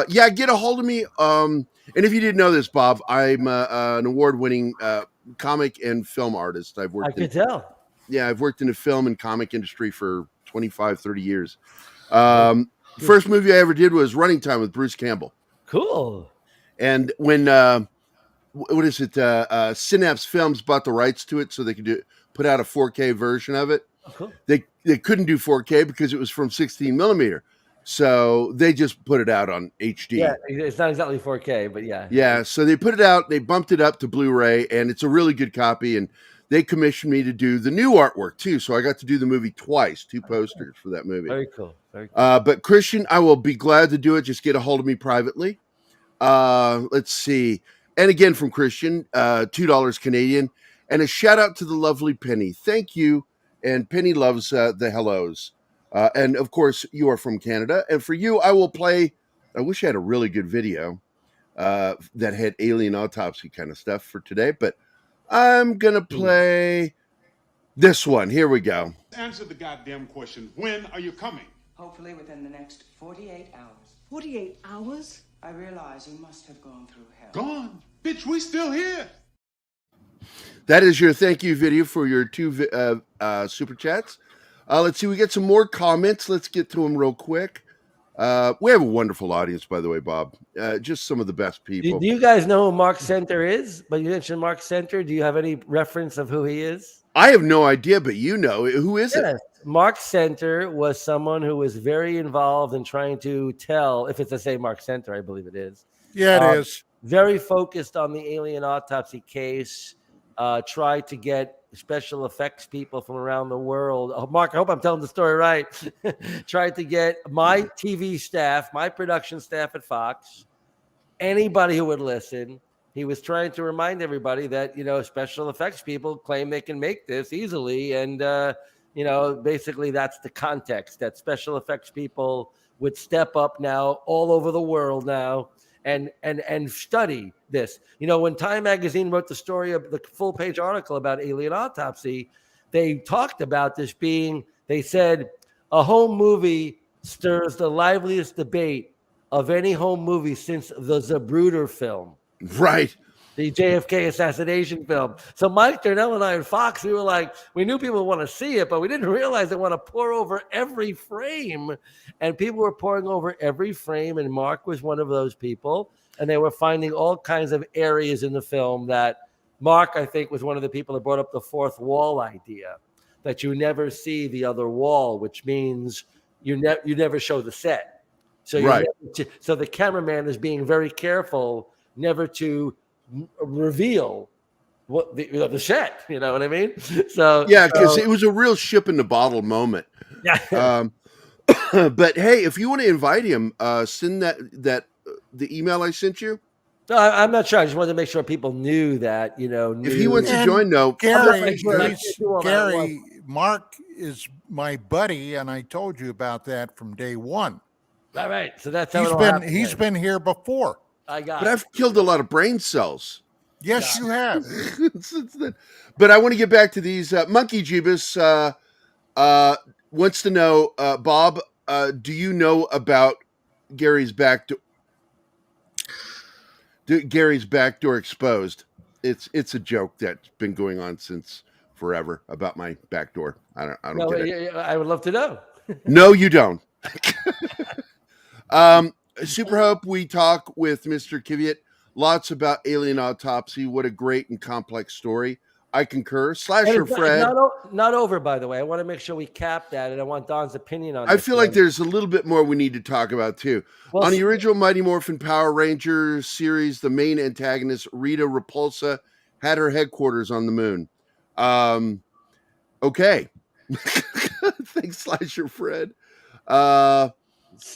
Get a hold of me. And if you didn't know this, Bob, I'm an award-winning comic and film artist. I could tell. Yeah, I've worked in the film and comic industry for 25, 30 years. First movie I ever did was Running Time with Bruce Campbell. Cool. And when what is it? Synapse Films bought the rights to it so they could put out a 4K version of it. Oh, cool. They couldn't do 4K because it was from 16 millimeter. So they just put it out on HD. Yeah, it's not exactly 4K, but yeah. Yeah, so they put it out, they bumped it up to Blu-ray, and it's a really good copy. And they commissioned me to do the new artwork too. So I got to do the movie twice, 2 posters for that movie. Very cool. Very cool. But Christian, I will be glad to do it. Just get a hold of me privately. Let's see. And again from Christian, $2 Canadian. And a shout out to the lovely Penny. Thank you. And Penny loves the hellos. And of course, you are from Canada. And for you, I will play. I wish I had a really good video that had alien autopsy kind of stuff for today, but I'm going to play this one. Here we go. Answer the goddamn question. When are you coming? Hopefully within the next 48 hours. 48 hours? I realize you must have gone through hell. Gone? Bitch, we still here. That is your thank you video for your 2 super chats. Let's see. We get some more comments. Let's get to them real quick. We have a wonderful audience, by the way, Bob. Just some of the best people. Do you guys know who Mark Center is? But you mentioned Mark Center. Do you have any reference of who he is? I have no idea, but you know. Who is it? Mark Center was someone who was very involved in trying to tell, if it's the same Mark Center, I believe it is. Yeah, it is. Very focused on the alien autopsy case. Tried to get special effects people from around the world. Oh, Mark, I hope I'm telling the story right. Tried to get my TV staff, my production staff at Fox, anybody who would listen. He was trying to remind everybody that, special effects people claim they can make this easily. And, basically that's the context, that special effects people would step up now all over the world now and study this. When Time Magazine wrote the story of the full page article about alien autopsy, they talked about this being, they said, a home movie stirs the liveliest debate of any home movie since the Zapruder film. Right. The JFK assassination film. So Mike Darnell and I at Fox, we were like, we knew people would want to see it, but we didn't realize they want to pour over every frame. And people were pouring over every frame, and Mark was one of those people. And they were finding all kinds of areas in the film that Mark, I think, was one of the people that brought up the fourth wall idea, that you never see the other wall, which means you never show the set. So right. So the cameraman is being very careful never to reveal what the set, you know what I mean? So yeah, because it was a real ship in the bottle moment. Yeah. But hey, if you want to invite him, send that the email I sent you. No, I'm not sure. I just wanted to make sure people knew that, if he wants to join, no. Gary, Mark is my buddy, and I told you about that from day one. All right. So that's how he's been here before. But I've killed a lot of brain cells. Yes, you have. But I want to get back to these. Monkey Jeebus wants to know, Bob, do you know about Gary's backdoor exposed? It's a joke that's been going on since forever about my backdoor. I don't get it. I would love to know. No, you don't. Super Hope, we talk with Mr. Kiviat lots about alien autopsy. What a great and complex story. I concur. Slasher Fred. Not over, by the way. I want to make sure we cap that, and I want Don's opinion on it. I feel like there's a little bit more we need to talk about, too. Well, on the original Mighty Morphin Power Rangers series, the main antagonist, Rita Repulsa, had her headquarters on the moon. Okay. Thanks, Slasher Fred.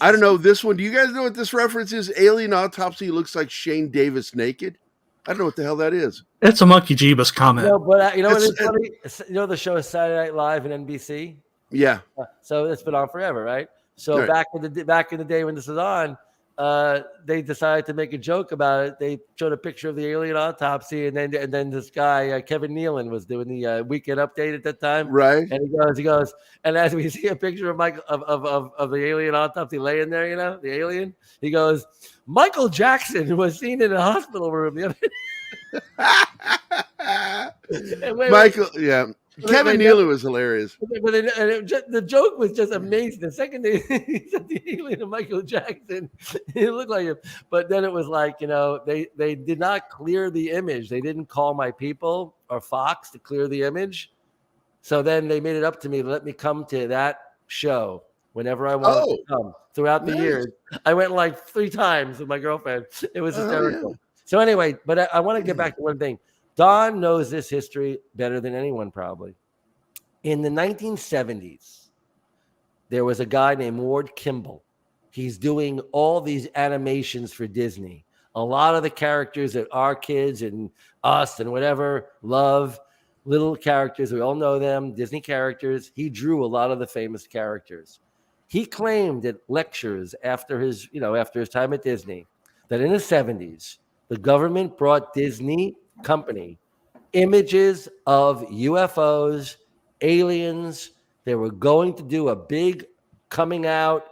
I don't know this one. Do you guys know what this reference is? Alien autopsy looks like Shane Davis naked. I don't know what the hell that is. It's a Monkey Jeebus comment. No, but what is funny? The show is Saturday Night Live and NBC. Yeah. So it's been on forever, right? So right. back in the day when this was on, they decided to make a joke about it. They showed a picture of the alien autopsy, and then this guy Kevin Nealon was doing the weekend update at that time, right? And he goes, and as we see a picture of Mike of the alien autopsy laying there, the alien, he goes, Michael Jackson was seen in a hospital room the other day. Michael, yeah. Kevin Nealon was hilarious. The joke was just amazing. The second day he said the alien to Michael Jackson, it looked like him. But then it was like, they did not clear the image. They didn't call my people or Fox to clear the image. So then they made it up to me to let me come to that show whenever I wanted to come throughout the years. I went like 3 times with my girlfriend. It was hysterical. Yeah. So anyway, but I want to get back to one thing. Don knows this history better than anyone probably. In the 1970s, there was a guy named Ward Kimball. He's doing all these animations for Disney. A lot of the characters that our kids and us and whatever love, little characters, we all know them, Disney characters. He drew a lot of the famous characters. He claimed at lectures after his time at Disney that in the 70s, the government brought Disney company images of UFOs, aliens. They were going to do a big coming out.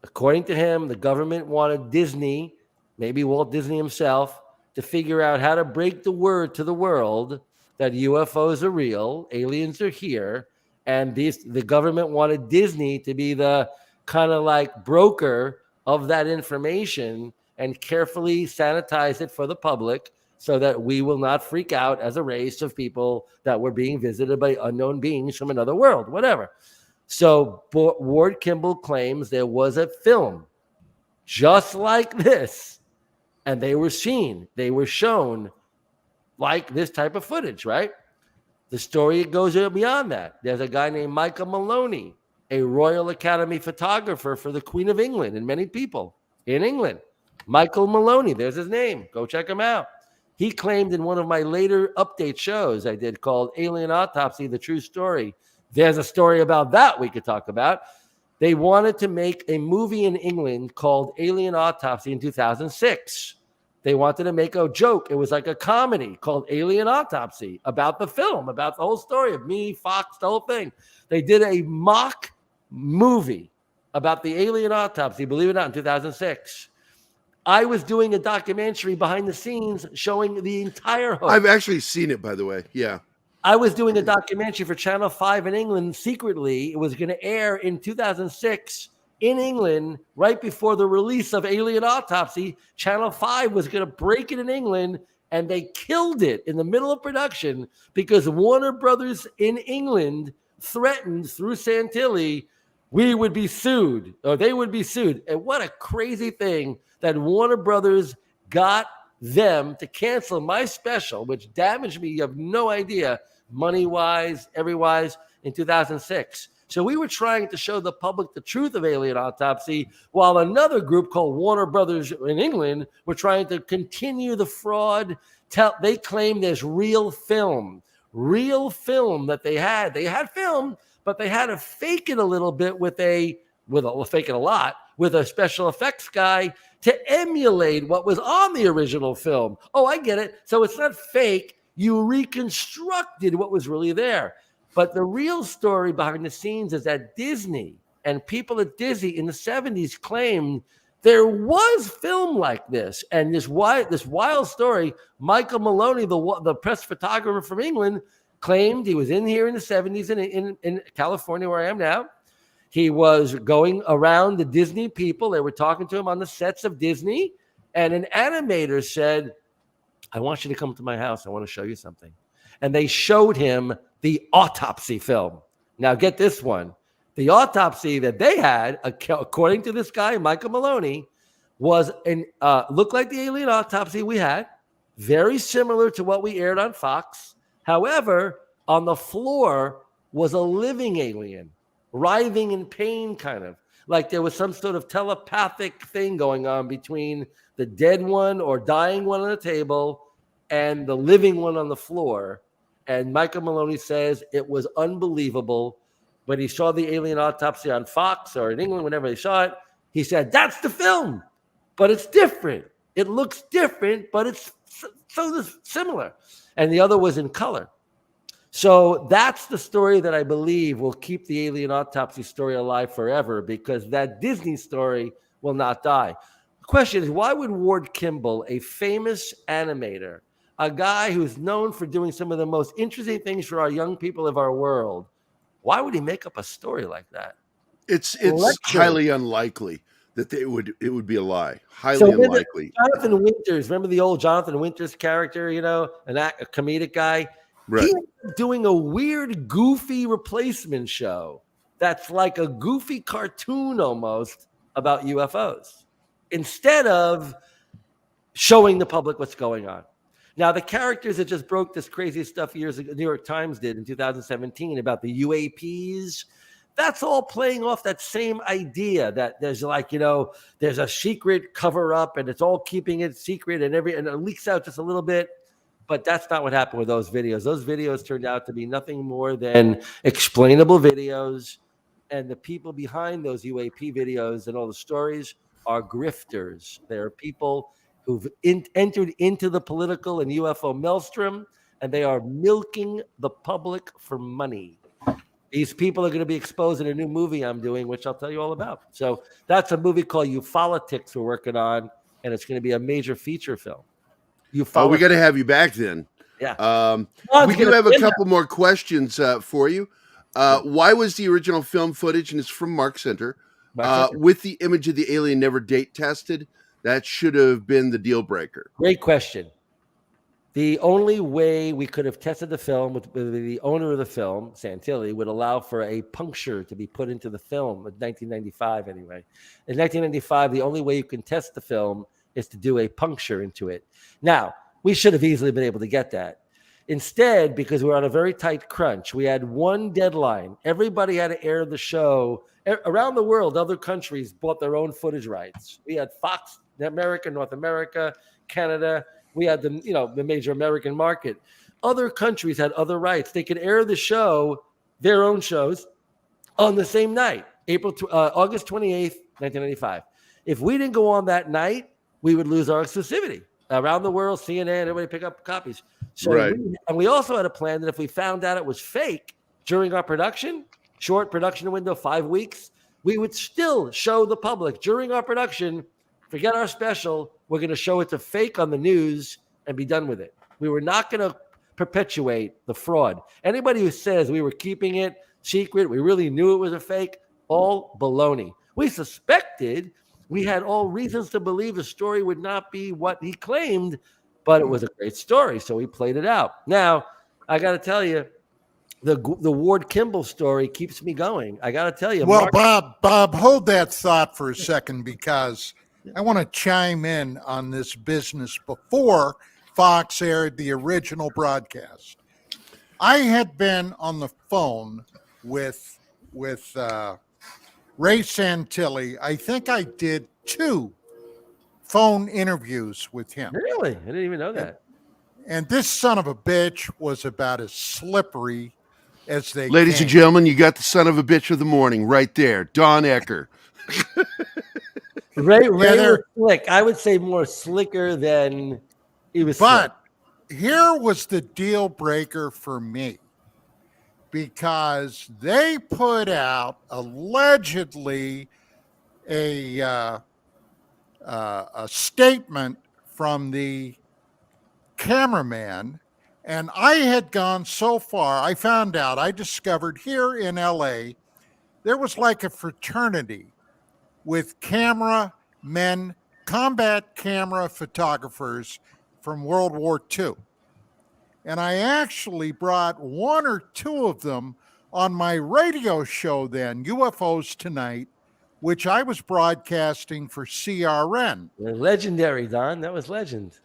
According to him, the government wanted Disney, maybe Walt Disney himself, to figure out how to break the word to the world that UFOs are real, aliens are here, and the government wanted Disney to be the kind of like broker of that information and carefully sanitize it for the public so that we will not freak out as a race of people that were being visited by unknown beings from another world, whatever. So Ward Kimball claims there was a film just like this, and they were shown like this type of footage, right? The story goes beyond that. There's a guy named Michael Maloney, a Royal Academy photographer for the Queen of England and many people in England. Michael Maloney, there's his name. Go check him out. He claimed in one of my later update shows I did called Alien Autopsy, The True Story. There's a story about that we could talk about. They wanted to make a movie in England called Alien Autopsy in 2006. They wanted to make a joke. It was like a comedy called Alien Autopsy about the film, about the whole story of me, Fox, the whole thing. They did a mock movie about the alien autopsy, believe it or not, in 2006. I was doing a documentary behind the scenes showing the entire hoax. I've actually seen it, by the way. Yeah. I was doing a documentary for Channel 5 in England secretly. It was going to air in 2006 in England right before the release of Alien Autopsy. Channel 5 was going to break it in England, and they killed it in the middle of production because Warner Brothers in England threatened through Santilli we would be sued, or they would be sued. And what a crazy thing that Warner Brothers got them to cancel my special, which damaged me, you have no idea, money-wise, every-wise, in 2006. So we were trying to show the public the truth of Alien Autopsy, while another group called Warner Brothers in England were trying to continue the fraud. They claim there's real film that they had. They had film, but they had to fake it a little bit fake it a lot with a special effects guy to emulate what was on the original film. Oh, I get it. So it's not fake. You reconstructed what was really there. But the real story behind the scenes is that Disney and people at Disney in the 70s claimed there was film like this. And this wild story, Michael Maloney, the press photographer from England, claimed he was in here in the 70s in California, where I am now. He was going around the Disney people. They were talking to him on the sets of Disney. And an animator said, I want you to come to my house. I want to show you something. And they showed him the Autopsy film. Now, get this one. The Autopsy that they had, according to this guy, Michael Maloney, was looked like the Alien Autopsy we had, very similar to what we aired on Fox. However, on the floor was a living alien, writhing in pain, kind of like there was some sort of telepathic thing going on between the dead one or dying one on the table and the living one on the floor. And Michael Maloney says it was unbelievable. When he saw the Alien Autopsy on Fox or in England, whenever they saw it, he said, that's the film, but it's different. It looks different, but it's so similar. And the other was in color. So that's the story that I believe will keep the Alien Autopsy story alive forever, because that Disney story will not die. The question is, why would Ward Kimball, a famous animator, a guy who's known for doing some of the most interesting things for our young people of our world. Why would he make up a story like that? It's Lecture. highly unlikely that it would be a lie. Highly So unlikely. Jonathan Winters, remember the old Jonathan Winters character, a comedic guy? Right. He ended up doing a weird, goofy replacement show that's like a goofy cartoon almost about UFOs instead of showing the public what's going on. Now, the characters that just broke this crazy stuff years ago, New York Times did in 2017 about the UAPs, that's all playing off that same idea that there's there's a secret cover up and it's all keeping it secret and it leaks out just a little bit. But that's not what happened with those videos. Those videos turned out to be nothing more than explainable videos. And the people behind those UAP videos and all the stories are grifters. They're people who've entered into the political and UFO maelstrom, and they are milking the public for money. These people are going to be exposed in a new movie I'm doing, which I'll tell you all about. So that's a movie called Ufolotics we're working on, and it's going to be a major feature film. Oh, we got to have you back then. Yeah. We do have a couple more questions for you. Why was the original film footage, and it's from Mark Center, with the image of the alien never date tested? That should have been the deal breaker. Great question. The only way we could have tested the film with the owner of the film, Santilli, would allow for a puncture to be put into the film in 1995 anyway. In 1995, the only way you can test the film is to do a puncture into it. Now, we should have easily been able to get that. Instead, because we're on a very tight crunch, we had one deadline. Everybody had to air the show. Around the world, other countries bought their own footage rights. We had Fox America, North America, Canada. We had the major American market. Other countries had other rights. They could air the show, their own shows, on the same night, August 28th, 1995. If we didn't go on that night, we would lose our exclusivity. Around the world, CNN, everybody pick up copies. So right. We also had a plan that if we found out it was fake during our production, short production window, 5 weeks, we would still show the public during our production, forget our special, we're going to show it's a fake on the news and be done with it. We were not going to perpetuate the fraud. Anybody who says we were keeping it secret, we really knew it was a fake, all baloney. We suspected, we had all reasons to believe the story would not be what he claimed, but it was a great story, so we played it out. Now, I got to tell you, the Ward Kimball story keeps me going. I got to tell you. Well, Bob, hold that thought for a second, because I want to chime in on this business before Fox aired the original broadcast. I had been on the phone with Ray Santilli. I think I did 2 phone interviews with him. Really? I didn't even know that. And this son of a bitch was about as slippery as they Ladies came. and gentlemen, you got the son of a bitch of the morning right there, Don Ecker. Ray was slick. I would say more slicker than he was. But here was the deal breaker for me, because they put out allegedly a statement from the cameraman, and I had gone so far. I discovered here in LA there was like a fraternity with camera men, combat camera photographers from World War II. And I actually brought 1 or 2 of them on my radio show then, UFOs Tonight, which I was broadcasting for CRN. Legendary, Don. That was legend.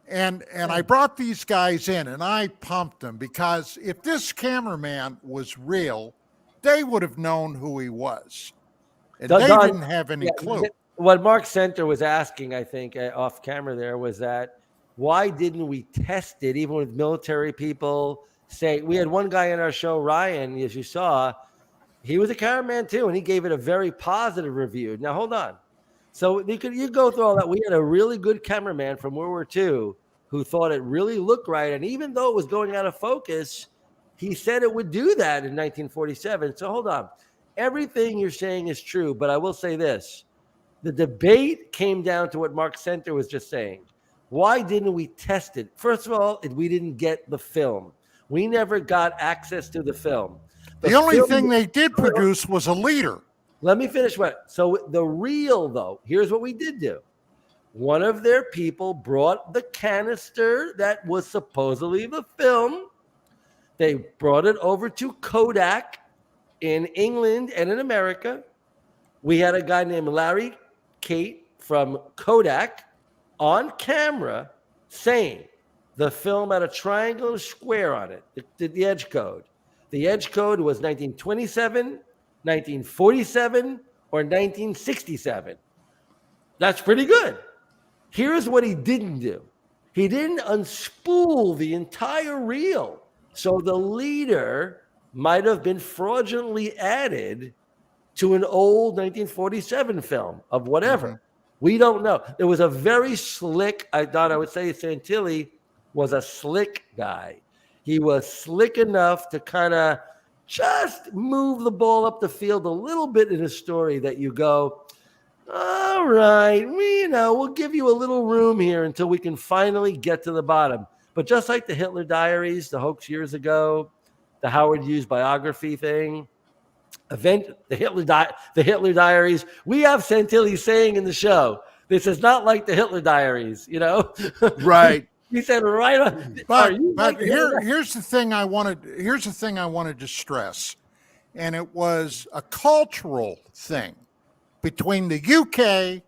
And I brought these guys in and I pumped them, because if this cameraman was real, they would have known who he was. And they didn't have any clue. What Mark Center was asking, I think, off camera there, was that why didn't we test it, even with military people? We had one guy in our show, Ryan, as you saw, he was a cameraman too, and he gave it a very positive review. Now, hold on. So you go through all that. We had a really good cameraman from World War II who thought it really looked right. And even though it was going out of focus, he said it would do that in 1947. So hold on. Everything you're saying is true, but I will say this. The debate came down to what Mark Center was just saying. Why didn't we test it? First of all, we didn't get the film. We never got access to the film. The only thing they did produce was a leader. Let me finish. So the reel, though, here's what we did do. One of their people brought the canister that was supposedly the film. They brought it over to Kodak in England and in America. We had a guy named Larry Kate from Kodak on camera saying the film had a triangle and a square on it, the edge code. The edge code was 1927, 1947, or 1967. That's pretty good. Here's what he didn't do. He didn't unspool the entire reel. So the leader might have been fraudulently added to an old 1947 film of whatever. Mm-hmm. We don't know. It was a very slick, I would say Santilli was a slick guy. He was slick enough to kind of just move the ball up the field a little bit in a story that you go, all right, we'll give you a little room here until we can finally get to the bottom. But just like the Hitler Diaries, the hoax years ago, the Howard Hughes biography thing, the Hitler Diaries, we have Santilli saying in the show, this is not like the Hitler Diaries, Right. He said right on. But here's the thing I wanted to stress, and it was a cultural thing between the UK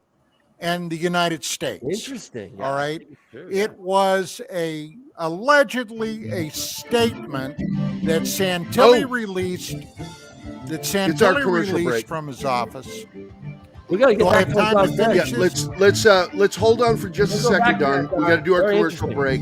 and the United States. Interesting. All right. Sure, yeah. It was allegedly a statement that Santilli released. That Santilli released from his office. We got to get back to let's hold on for just a second, Don. We got to do our commercial break,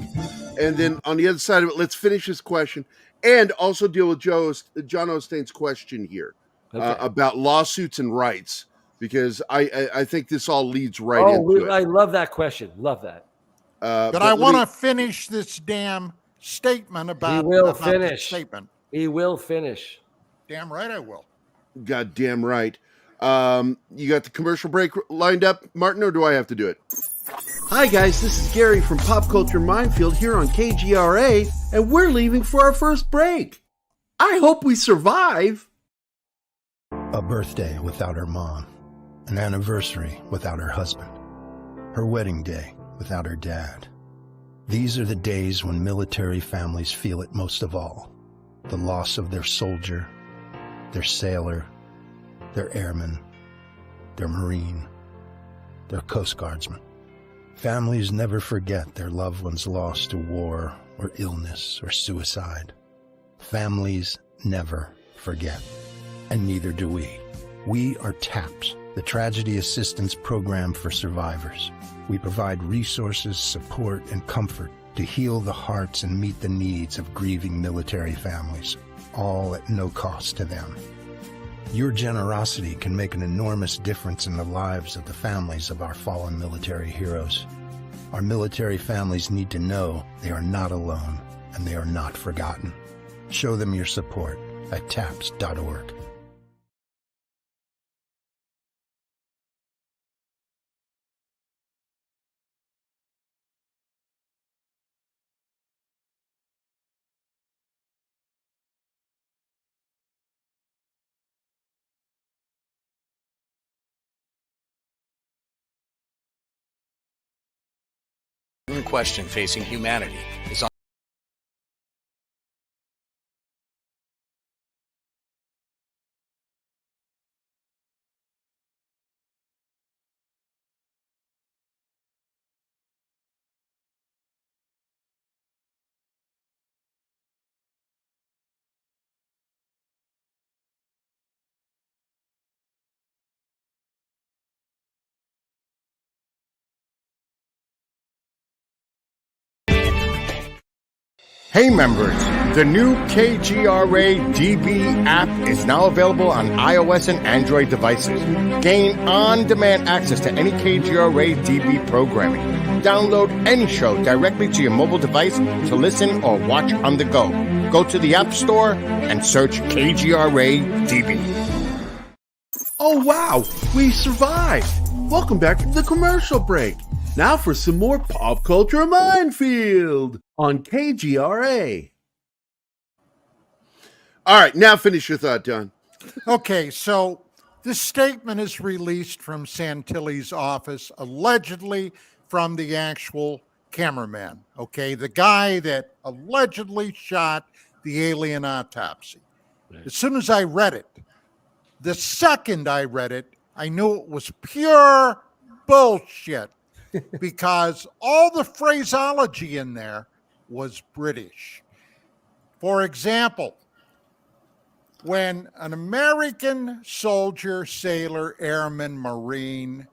and then on the other side of it, let's finish this question and also deal with John Ostein's question here about lawsuits and rights, because I think this all leads right into it. I love that question. Love that. But I want to finish this damn statement about. He will finish. The statement. He will finish. Damn right I will. God damn right. You got the commercial break lined up, Martin, or do I have to do it? Hi guys, this is Gary from Pop Culture Minefield here on KGRA, and we're leaving for our first break. I hope we survive. A birthday without her mom, an anniversary without her husband, her wedding day without her dad. These are the days when military families feel it most of all. The loss of their soldier, their sailor, their airman, their Marine, their Coast Guardsman. Families never forget their loved ones lost to war or illness or suicide. Families never forget, and neither do we. We are TAPS, the Tragedy Assistance Program for Survivors. We provide resources, support, and comfort to heal the hearts and meet the needs of grieving military families, all at no cost to them. Your generosity can make an enormous difference in the lives of the families of our fallen military heroes. Our military families need to know they are not alone and they are not forgotten. Show them your support at taps.org. Question facing humanity is on. Hey members, the new KGRA DB app is now available on iOS and Android devices. Gain on-demand access to any KGRA DB programming. Download any show directly to your mobile device to listen or watch on the go. Go to the App Store and search KGRA DB. Oh wow, we survived. Welcome back to the commercial break. Now for some more pop culture minefield on KGRA. All right, now finish your thought, Don. Okay, so this statement is released from Santilli's office, allegedly from the actual cameraman, okay? The guy that allegedly shot the alien autopsy. Right. As soon as I read it, the second I read it, I knew it was pure bullshit because all the phraseology in there was British. For example, when an American soldier, sailor, airman, Marine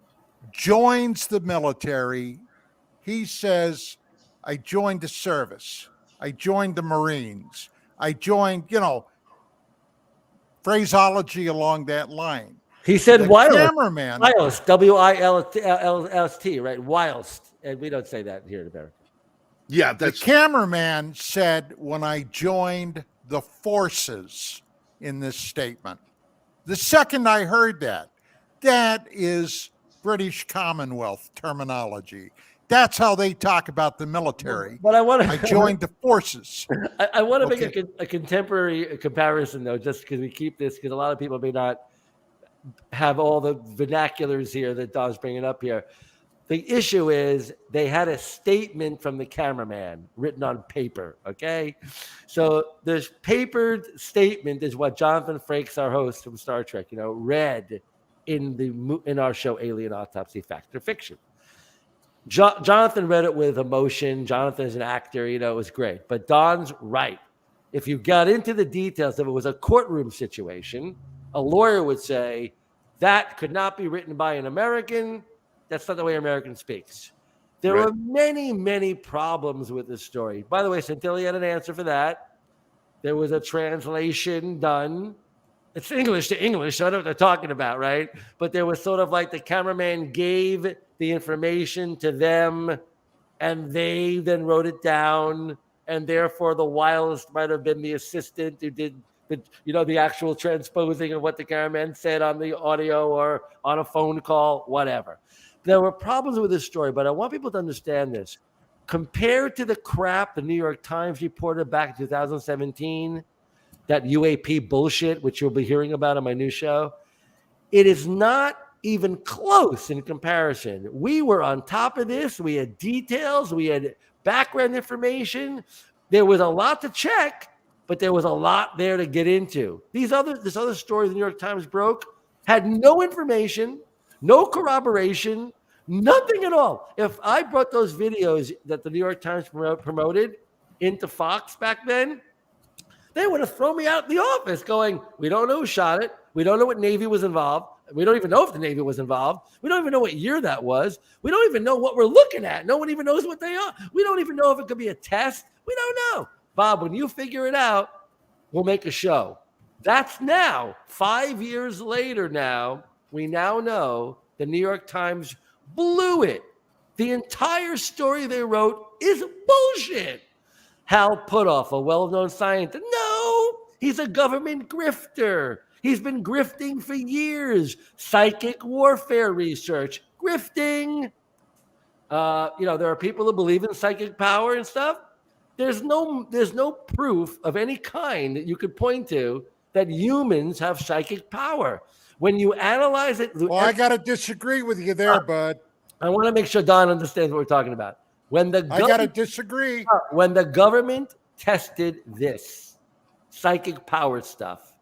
joins the military, he says, I joined the service. I joined the Marines. I joined, phraseology along that line. He said The whilst. cameraman, Whilst, W-I-L-S-T, right? Whilst. And we don't say that here in America. Yeah, the that's cameraman said, when I joined the forces in this statement. The second I heard that is British Commonwealth terminology. That's how they talk about the military. But I joined the forces. I want to make a contemporary comparison, though, just because we keep this, because a lot of people may not have all the vernaculars here that Don's bringing up here. The issue is they had a statement from the cameraman written on paper, okay? So this papered statement is what Jonathan Frakes, our host from Star Trek, read in our show Alien Autopsy, Fact or Fiction. Jonathan read it with emotion. Jonathan is an actor, it was great. But Don's right. If you got into the details, if it was a courtroom situation, a lawyer would say, that could not be written by an American. That's not the way American speaks. There are many, many problems with this story. By the way, Santilli had an answer for that. There was a translation done. It's English to English, so I know what they're talking about, right? But there was sort of like the cameraman gave the information to them, and they then wrote it down, and therefore the whilst might have been the assistant who did the actual transposing of what the cameraman said on the audio or on a phone call, whatever. There were problems with this story, but I want people to understand this. Compared to the crap the New York Times reported back in 2017, that UAP bullshit, which you'll be hearing about on my new show, it is not even close in comparison. We were on top of this. We had details. We had background information. There was a lot to check, but there was a lot there to get into. This other story the New York Times broke had no information, no corroboration, nothing at all. If I brought those videos that the New York Times promoted into Fox back then, they would have thrown me out of the office going, we don't know who shot it. We don't know what Navy was involved. We don't even know if the Navy was involved. We don't even know what year that was. We don't even know what we're looking at. No one even knows what they are. We don't even know if it could be a test. We don't know. Bob, when you figure it out, we'll make a show. That's now, 5 years later now, we now know the New York Times blew it. The entire story they wrote is bullshit. Hal Puthoff, a well-known scientist. No, he's a government grifter. He's been grifting for years. Psychic warfare research, grifting. There are people who believe in psychic power and stuff. There's no proof of any kind that you could point to that humans have psychic power. When you analyze it, well, I got to disagree with you there, bud. I want to make sure Don understands what we're talking about. I got to disagree. When the government tested this psychic power stuff,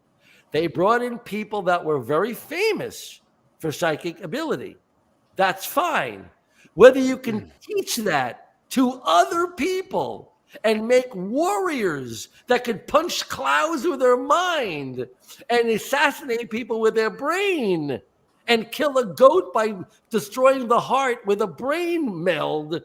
they brought in people that were very famous for psychic ability. That's fine. Whether you can teach that to other people and make warriors that could punch clouds with their mind and assassinate people with their brain and kill a goat by destroying the heart with a brain meld,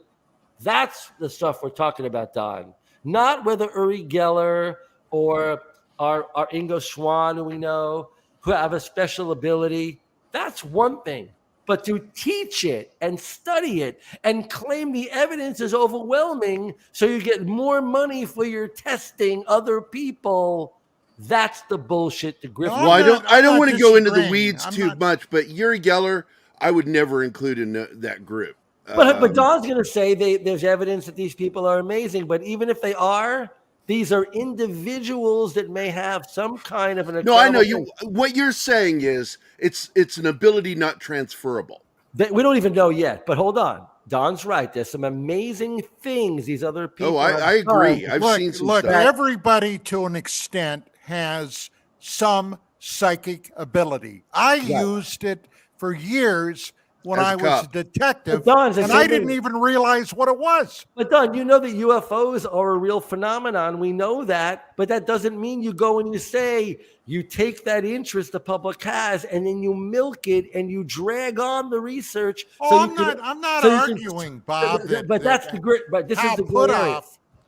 that's the stuff we're talking about, Don. Not whether Uri Geller or our Ingo Swann, who we know, who have a special ability. That's one thing. But to teach it and study it and claim the evidence is overwhelming so you get more money for your testing other people, that's the bullshit to grip. Well, I don't want to go into the weeds too much, but Uri Geller, I would never include in that group. But Don's going to say there's evidence that these people are amazing. But even if they are, these are individuals that may have some kind of an. No, I know you. What you're saying is it's an ability not transferable. We don't even know yet. But hold on, Don's right. There's some amazing things these other people. I agree. I've seen some stuff. Everybody to an extent has some psychic ability. I used it for years when I was a detective, and I didn't even realize what it was. But Don, you know that UFOs are a real phenomenon. We know that, but that doesn't mean you go and you say, you take that interest the public has, and then you milk it and you drag on the research. I'm not arguing, Bob. But that's the grit. But this is the grit area.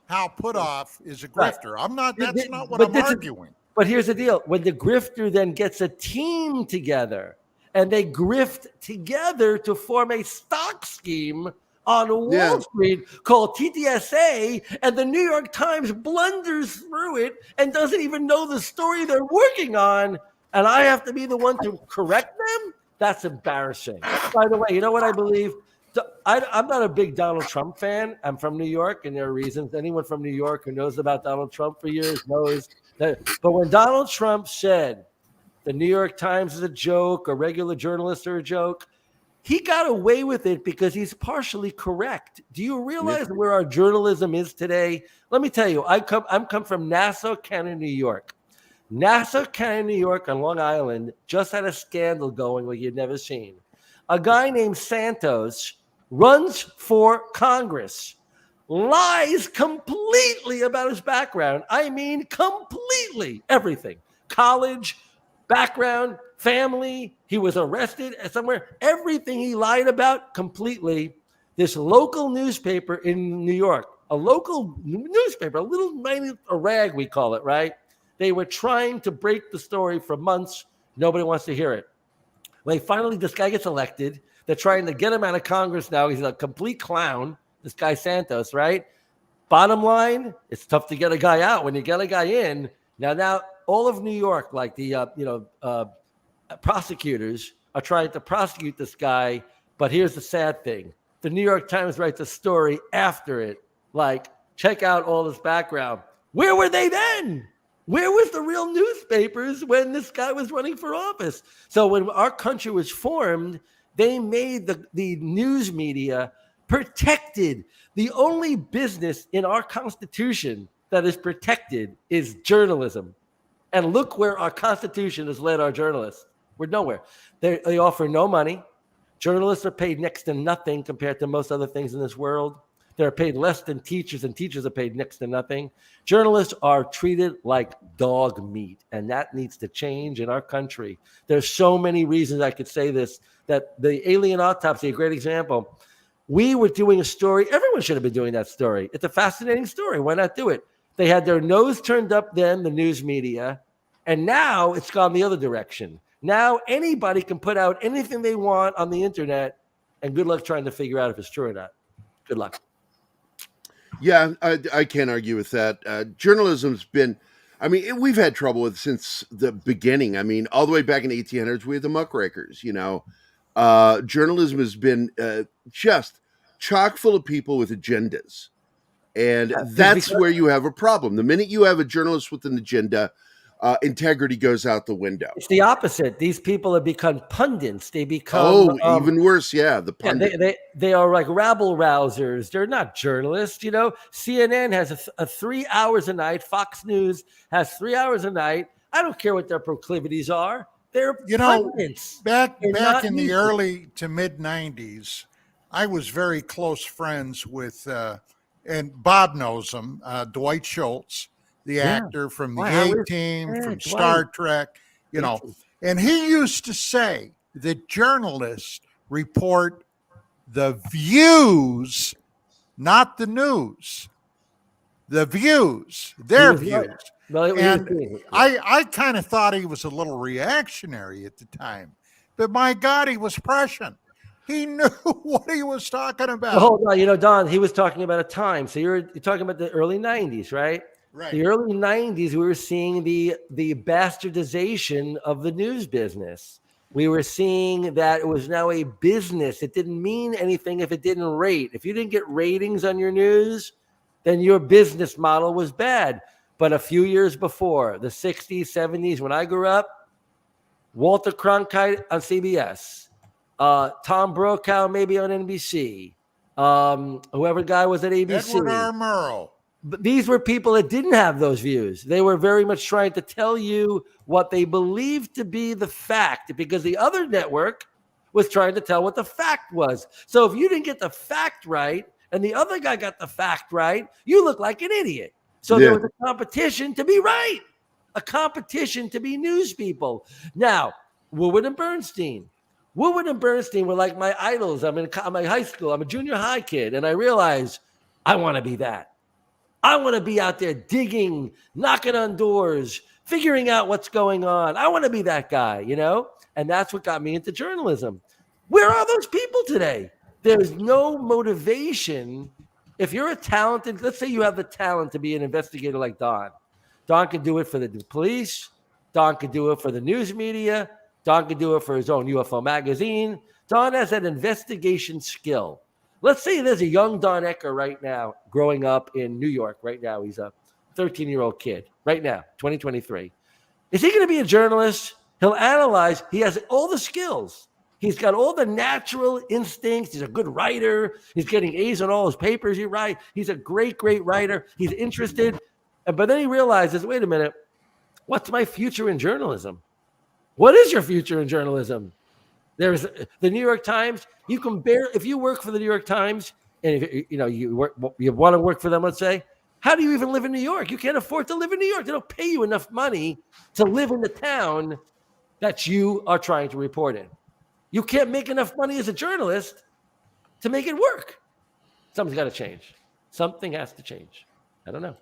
How put off is a grifter. I'm not. That's not what I'm arguing. But here's the deal: when the grifter then gets a team together, and they grift together to form a stock scheme on Wall Street called TTSA, and the New York Times blunders through it and doesn't even know the story they're working on, and I have to be the one to correct them? That's embarrassing. By the way, you know what I believe? I'm not a big Donald Trump fan. I'm from New York, and there are reasons. Anyone from New York who knows about Donald Trump for years knows that. But when Donald Trump said, the New York Times is a joke, a regular journalists are a joke, he got away with it because he's partially correct. Do you realize where our journalism is today? Let me tell you, I'm come from Nassau County, New York. Nassau County, New York on Long Island just had a scandal going like you'd never seen. A guy named Santos runs for Congress, lies completely about his background. I mean, completely everything. College, background, family, he was arrested somewhere, everything he lied about completely. This local newspaper in New York, a local newspaper, a little minute rag, we call it, right? They were trying to break the story for months. Nobody wants to hear it. When finally this guy gets elected, they're trying to get him out of Congress now. He's a complete clown, this guy Santos, right? Bottom line, it's tough to get a guy out. When you get a guy in, now all of New York, like the prosecutors are trying to prosecute this guy. But here's the sad thing. The New York Times writes a story after it, like, check out all this background. Where were they then? Where was the real newspapers when this guy was running for office? So when our country was formed, they made the news media protected. The only business in our Constitution that is protected is journalism. And look where our Constitution has led our journalists. We're nowhere. They offer no money. Journalists are paid next to nothing compared to most other things in this world. They're paid less than teachers, and teachers are paid next to nothing. Journalists are treated like dog meat, and that needs to change in our country. There's so many reasons I could say this, that the alien autopsy, a great example. We were doing a story. Everyone should have been doing that story. It's a fascinating story. Why not do it? They had their nose turned up then, the news media, and now it's gone the other direction. Now anybody can put out anything they want on the internet, and good luck trying to figure out if it's true or not. Good luck. Yeah, I can't argue with that. Journalism's been, I mean, we've had trouble with it since the beginning. I mean, all the way back in the 1800s, we had the muckrakers, you know. Journalism has been just chock full of people with agendas. And that's where you have a problem. The minute you have a journalist with an agenda, integrity goes out the window. It's the opposite. These people have become pundits. They become even worse. Yeah, the pundit. Yeah, they are like rabble rousers. They're not journalists. You know, CNN has a 3 hours a night. Fox News has 3 hours a night. I don't care what their proclivities are. They're pundits. Back in the early to mid 90s, I was very close friends with, and Bob knows him, Dwight Schultz, the actor from the A-Team, from Star Trek, you know. And he used to say that journalists report the views, not the news. The views, their views. And I kind of thought he was a little reactionary at the time. But my God, he was prescient. He knew what he was talking about. Well, hold on. You know, Don, he was talking about a time. So you're talking about the early 90s, right? Right. The early 90s, we were seeing the bastardization of the news business. We were seeing that it was now a business. It didn't mean anything if it didn't rate. If you didn't get ratings on your news, then your business model was bad. But a few years before, the 60s, 70s, when I grew up, Walter Cronkite on CBS, Tom Brokaw maybe on NBC, whoever guy was at ABC. Edward R. Murrow. But these were people that didn't have those views. They were very much trying to tell you what they believed to be the fact, because the other network was trying to tell what the fact was. So if you didn't get the fact right and the other guy got the fact right, you look like an idiot. So there was a competition to be right, a competition to be news people. Now, Woodward and Bernstein. Woodward and Bernstein were like my idols. I'm in my high school. I'm a junior high kid, and I realized I want to be that. I want to be out there digging, knocking on doors, figuring out what's going on. I want to be that guy, you know? And that's what got me into journalism. Where are those people today? There's no motivation. If you're a talented, let's say you have the talent to be an investigator like Don. Don can do it for the police. Don can do it for the news media. Don can do it for his own UFO magazine. Don has that investigation skill. Let's say there's a young Don Ecker right now growing up in New York right now. He's a 13-year-old kid right now, 2023. Is he going to be a journalist? He'll analyze. He has all the skills. He's got all the natural instincts. He's a good writer. He's getting A's on all his papers he writes. He's a great, great writer. He's interested. But then he realizes, wait a minute, what's my future in journalism? What is your future in journalism? There's the New York Times. You can bear if you work for the New York Times, and if you want to work for them. Let's say, how do you even live in New York? You can't afford to live in New York. They don't pay you enough money to live in the town that you are trying to report in. You can't make enough money as a journalist to make it work. Something's got to change. Something has to change. I don't know.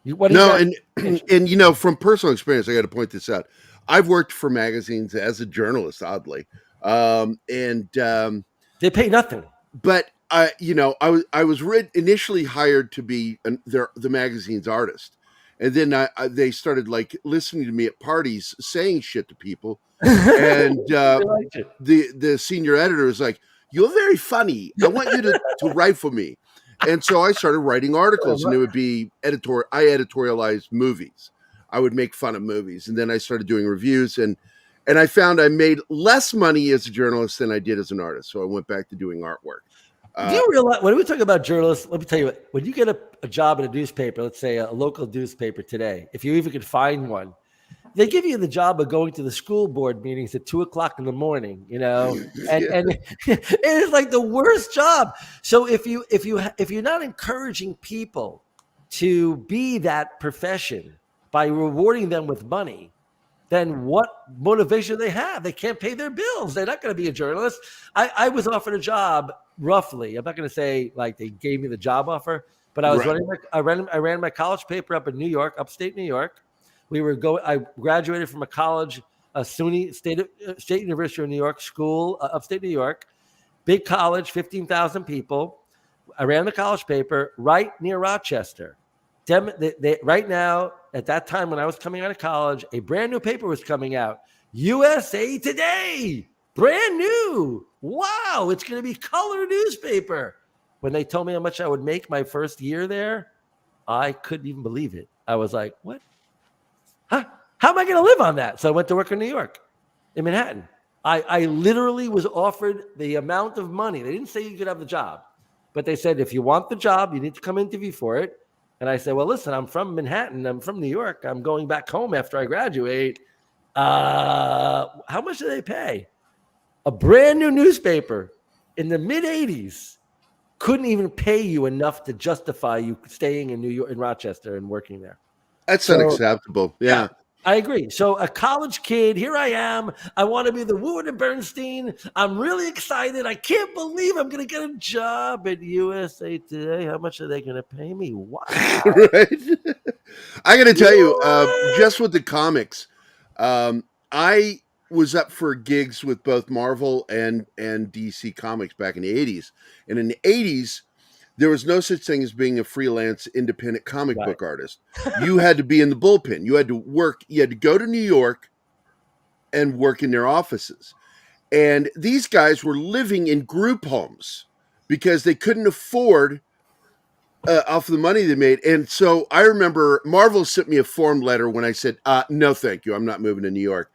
And from personal experience, I got to point this out. I've worked for magazines as a journalist, oddly. They pay nothing. But I was initially hired to be the magazine's artist, and then they started like listening to me at parties saying shit to people, and the senior editor was like, "You're very funny. I want you to write for me." And so I started writing articles, and it would be I editorialized movies. I would make fun of movies, and then I started doing reviews, and I found I made less money as a journalist than I did as an artist. So I went back to doing artwork. Do you realize, when we talk about journalists, let me tell you what, when you get a job at a newspaper, let's say a local newspaper today, if you even could find one, they give you the job of going to the school board meetings at 2:00 in the morning, and it is like the worst job. So if you're not encouraging people to be that profession by rewarding them with money, then what motivation do they have? They can't pay their bills. They're not going to be a journalist. I was offered a job roughly. I'm not going to say like they gave me the job offer, but I was I ran my college paper up in New York, upstate New York. I graduated from a college, SUNY State University of New York school, upstate New York, big college, 15,000 people. I ran the college paper right near Rochester. Right now, at that time when I was coming out of college, a brand new paper was coming out, USA Today, brand new. Wow, it's going to be color newspaper. When they told me how much I would make my first year there, I couldn't even believe it. I was like, what? Huh? How am I going to live on that? So I went to work in New York, in Manhattan. I literally was offered the amount of money. They didn't say you could have the job, but they said, if you want the job, you need to come interview for it. And I said, well, listen, I'm from Manhattan. I'm from New York. I'm going back home after I graduate. How much do they pay? A brand new newspaper in the mid-'80s couldn't even pay you enough to justify you staying in New York, in Rochester, and working there. That's unacceptable. Yeah. I agree. So a college kid, here I am. I want to be the Woodward and Bernstein. I'm really excited. I can't believe I'm going to get a job at USA Today. How much are they going to pay me? Wow. Right. I got to tell you, just with the comics, I was up for gigs with both Marvel and DC Comics back in the 80s. And in the 80s, there was no such thing as being a freelance independent comic book artist. You had to be in the bullpen. You had to work. You had to go to New York and work in their offices. And these guys were living in group homes because they couldn't afford off the money they made. And so I remember Marvel sent me a form letter when I said, no, thank you. I'm not moving to New York.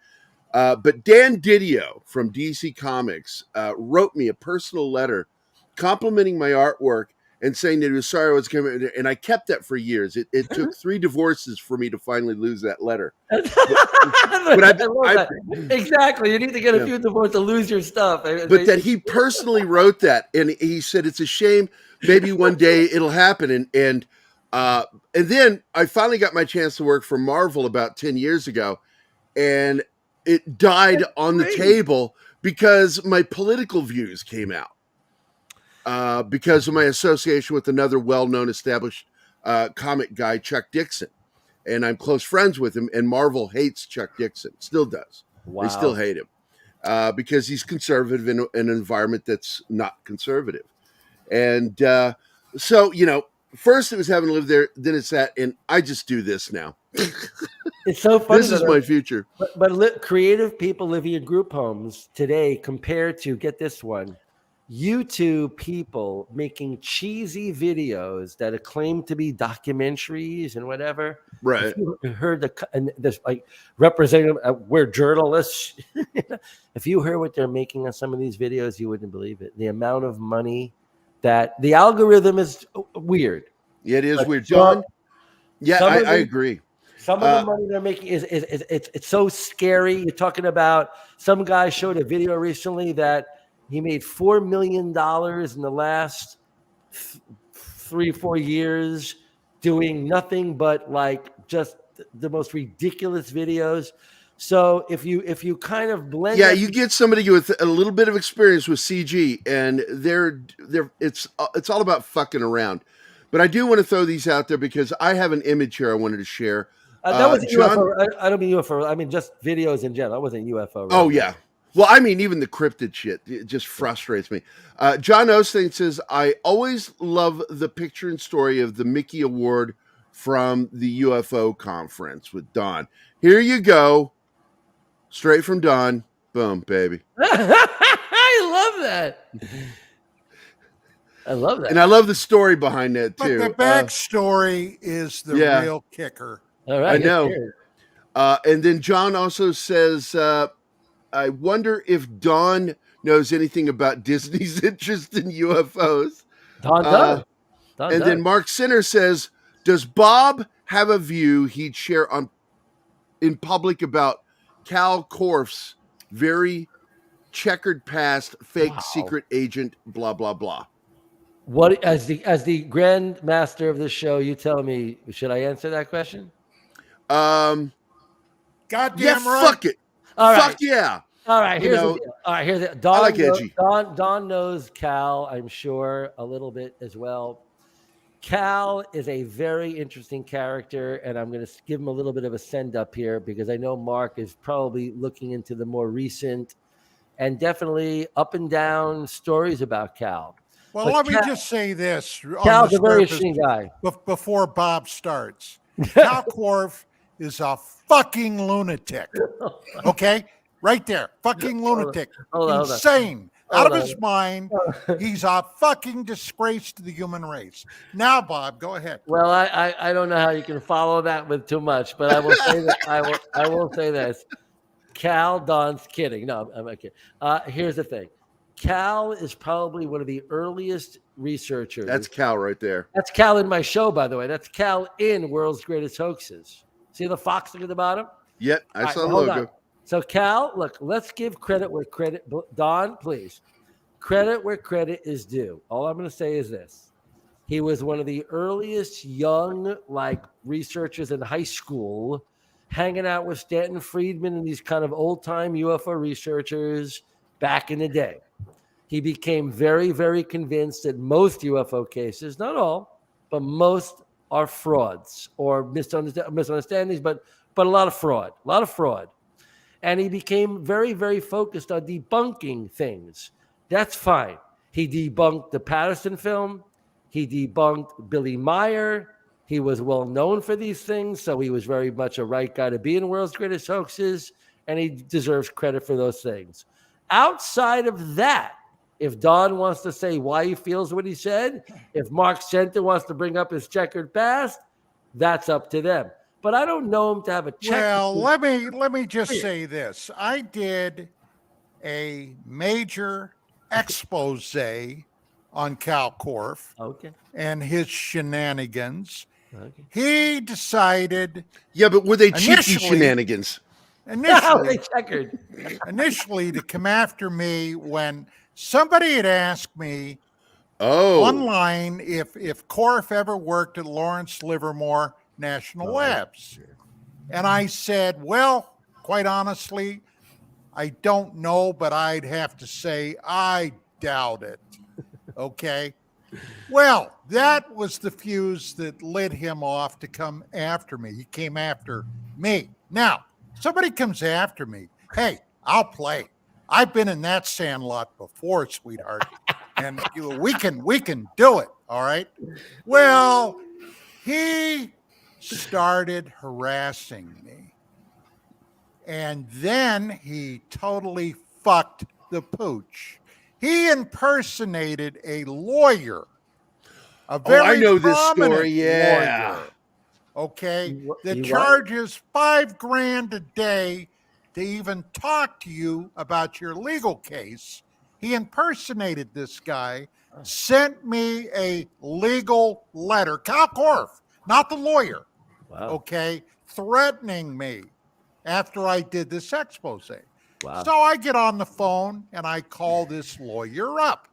But Dan Didio from DC Comics wrote me a personal letter complimenting my artwork and saying that he was sorry I was coming. And I kept that for years. It took 3 divorces for me to finally lose that letter. But I love that. Exactly. You need to get a few divorces to lose your stuff. But that he personally wrote that, and he said it's a shame. Maybe one day it'll happen. And then I finally got my chance to work for Marvel about 10 years ago, and it died on the table because my political views came out because of my association with another well-known established comic guy, Chuck Dixon. And I'm close friends with him, and Marvel hates Chuck Dixon, still does. Wow. They still hate him because he's conservative in an environment that's not conservative. And so, first it was having to live there, then it's that, and I just do this now. It's so funny. This is my future. But creative people living in group homes today compared to, get this one, YouTube people making cheesy videos that are claimed to be documentaries and whatever. Right. If you heard this, like, representative, we're journalists. If you heard what they're making on some of these videos, you wouldn't believe it. The amount of money that the algorithm is weird. Yeah, it is weird. John, yeah, I agree. Some of the money they're making is it's so scary. You're talking about, some guy showed a video recently that he made $4 million in the last 3-4 years doing nothing but like just the most ridiculous videos. So if you kind of blend, you get somebody with a little bit of experience with CG, and it's all about fucking around. But I do want to throw these out there because I have an image here I wanted to share. That wasn't UFO. I don't mean UFO. I mean just videos in general. That wasn't UFO. Right? Oh yeah. Well, I mean, even the cryptid shit, it just frustrates me. John Osteen says, I always love the picture and story of the Mickey Award from the UFO conference with Don. Here you go. Straight from Don. Boom, baby. I love that. I love that. And I love the story behind that, too. But the backstory is the real kicker. All right. I know. And then John also says, I wonder if Don knows anything about Disney's interest in UFOs. Don does. Then Mark Sinner says, does Bob have a view he'd share in public about Cal Korff's very checkered past, fake secret agent, blah, blah, blah? What, as the grand master of the show, you tell me, should I answer that question? Goddamn right. Fuck it. All right. Fuck yeah. All right. Here's the deal. All right. Here's it. Don, I like edgy. Don knows Cal, I'm sure, a little bit as well. Cal is a very interesting character, and I'm going to give him a little bit of a send up here because I know Mark is probably looking into the more recent and definitely up and down stories about Cal. Well, but let me just say this. Cal's a very interesting guy. Before Bob starts, Cal Korff is a fucking lunatic. Okay? Right there. Fucking lunatic. Insane. Out of his mind. He's a fucking disgrace to the human race. Now, Bob, go ahead. Well, I don't know how you can follow that with too much, but I will say that I will say this. Cal, Don's kidding. No, I'm not kidding. Here's the thing. Cal is probably one of the earliest researchers. That's Cal right there. That's Cal in my show, by the way. That's Cal in World's Greatest Hoaxes. See the fox at the bottom? Yep, I saw the logo. On. So Cal, look, let's give credit where credit, Don, please. Credit where credit is due. All I'm going to say is this. He was one of the earliest young, researchers in high school, hanging out with Stanton Friedman and these kind of old-time UFO researchers back in the day. He became very, very convinced that most UFO cases, not all, but most are frauds or misunderstandings, but a lot of fraud. And he became very, very focused on debunking things. That's fine. He debunked the Patterson film. He debunked Billy Meyer. He was well known for these things, so he was very much a right guy to be in World's Greatest Hoaxes, and he deserves credit for those things. Outside of that, if Don wants to say why he feels what he said, if Mark Center wants to bring up his checkered past, that's up to them. But I don't know him to have a check. Well, let me just say this. I did a major expose on Cal Korff Okay. and his shenanigans. Okay. He decided Yeah, but were they cheeky Initially- shenanigans? They checkered. initially to come after me when somebody had asked me Oh, online if Korff ever worked at Lawrence Livermore National Labs. And I said, well, quite honestly, I don't know, but I'd have to say I doubt it. Okay. Well, that was the fuse that lit him off to come after me. He came after me. Now, somebody comes after me. Hey, I'll play. I've been in that sandlot before, sweetheart. And we can do it. All right. Well, he started harassing me. And then he totally fucked the pooch. He impersonated a lawyer. A very I know this prominent story. Yeah. lawyer, okay, that He what? charges $5,000 a day to even talk to you about your legal case. He impersonated this guy, sent me a legal letter, Cal Korff, not the lawyer, Wow. okay, threatening me after I did this expose. Wow. So I get on the phone and I call this lawyer up.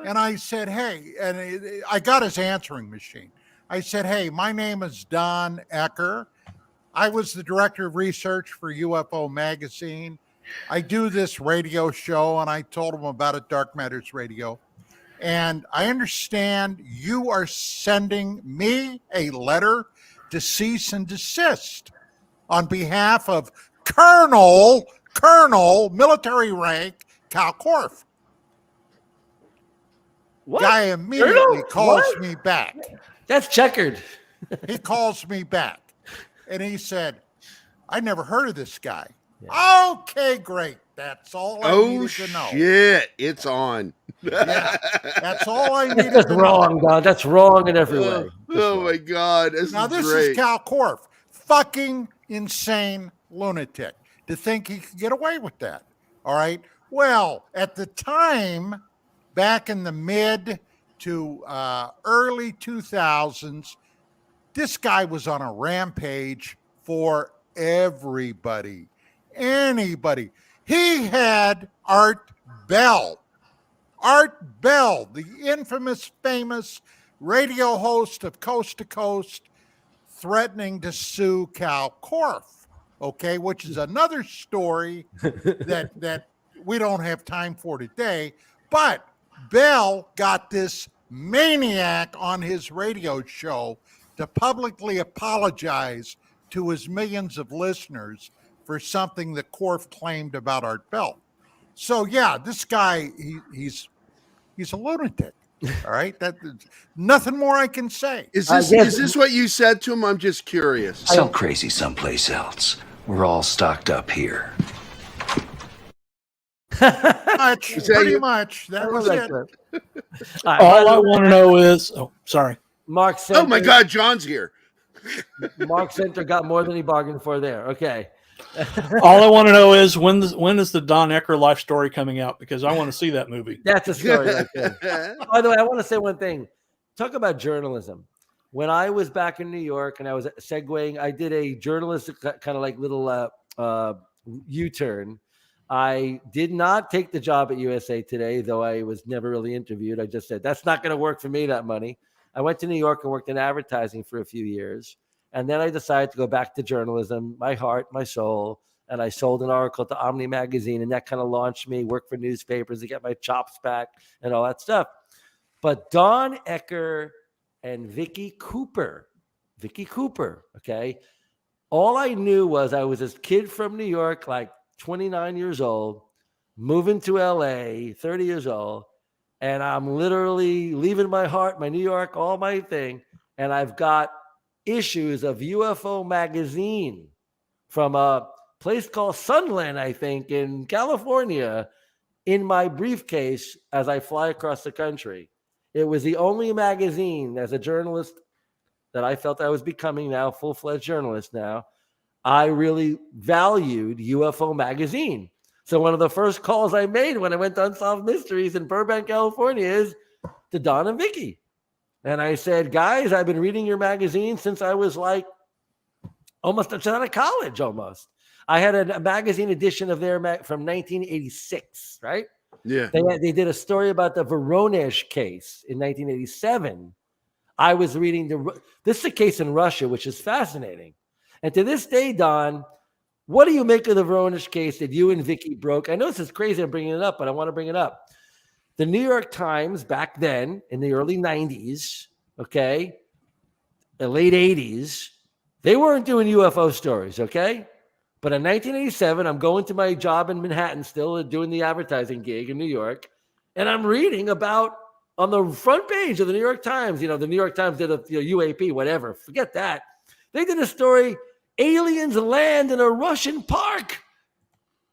And I said, hey, and I got his answering machine. I said, hey, my name is Don Ecker. I was the director of research for UFO magazine. I do this radio show, and I told him about it, Dark Matters Radio. And I understand you are sending me a letter to cease and desist on behalf of Colonel, military rank, Cal Korff. What? Guy immediately Colonel? calls What? me back. That's checkered. He calls me back and he said, I never heard of this guy. Okay, great. That's all I needed to know. Shit, it's on. Yeah, that's all I needed That's to wrong, know. Don. That's wrong in every way. Oh my God, this Now, is this great. is Cal Korff, fucking insane lunatic, to think he could get away with that. All right. Well, at the time, back in the mid to early 2000s, this guy was on a rampage for everybody, anybody. He had Art Bell, the infamous, famous radio host of Coast to Coast, threatening to sue Cal Korff, okay, which is another story that we don't have time for today. But Bell got this maniac on his radio show to publicly apologize to his millions of listeners for something that Korff claimed about Art Bell. So yeah, this guy, he's a lunatic. All right, that's nothing more I can say. Is this what you said to him? I'm just curious. Some crazy someplace else. We're all stocked up here. Pretty much. That was it. All I want to know is, sorry. Mark Center, Oh my God, John's here. Mark Center got more than he bargained for there. Okay. All I want to know is when is the Don Ecker life story coming out? Because I want to see that movie. That's a story right there. By the way, I want to say one thing. Talk about journalism. When I was back in New York and I was segueing, I did a journalistic kind of like little U-turn. I did not take the job at USA Today, though I was never really interviewed. I just said, that's not going to work for me, that money. I went to New York and worked in advertising for a few years. And then I decided to go back to journalism, my heart, my soul. And I sold an article to Omni Magazine, and that kind of launched me, work for newspapers to get my chops back and all that stuff. But Don Ecker and Vicky Cooper, okay? All I knew was I was this kid from New York, like 29 years old, moving to LA, 30 years old, and I'm literally leaving my heart, my New York, all my thing, and I've got issues of UFO magazine from a place called Sunland, I think, in California, in my briefcase as I fly across the country. It was the only magazine as a journalist that I felt I was becoming now, full-fledged journalist now. I really valued UFO magazine. So one of the first calls I made when I went to Unsolved Mysteries in Burbank, California is to Don and Vicky. And I said, guys, I've been reading your magazine since I was like almost out of college almost. I had a magazine edition of their from 1986, right? Yeah. They did a story about the Voronezh case in 1987. I was reading this is a case in Russia, which is fascinating. And to this day, Don, what do you make of the Voronezh case that you and Vicky broke? I know this is crazy I'm bringing it up, but I want to bring it up. The New York Times back then in the early 90s, okay, the late 80s, they weren't doing UFO stories, okay? But in 1987, I'm going to my job in Manhattan still doing the advertising gig in New York, and I'm reading about on the front page of the New York Times, the New York Times did a UAP, whatever, forget that. They did a story, aliens land in a Russian park,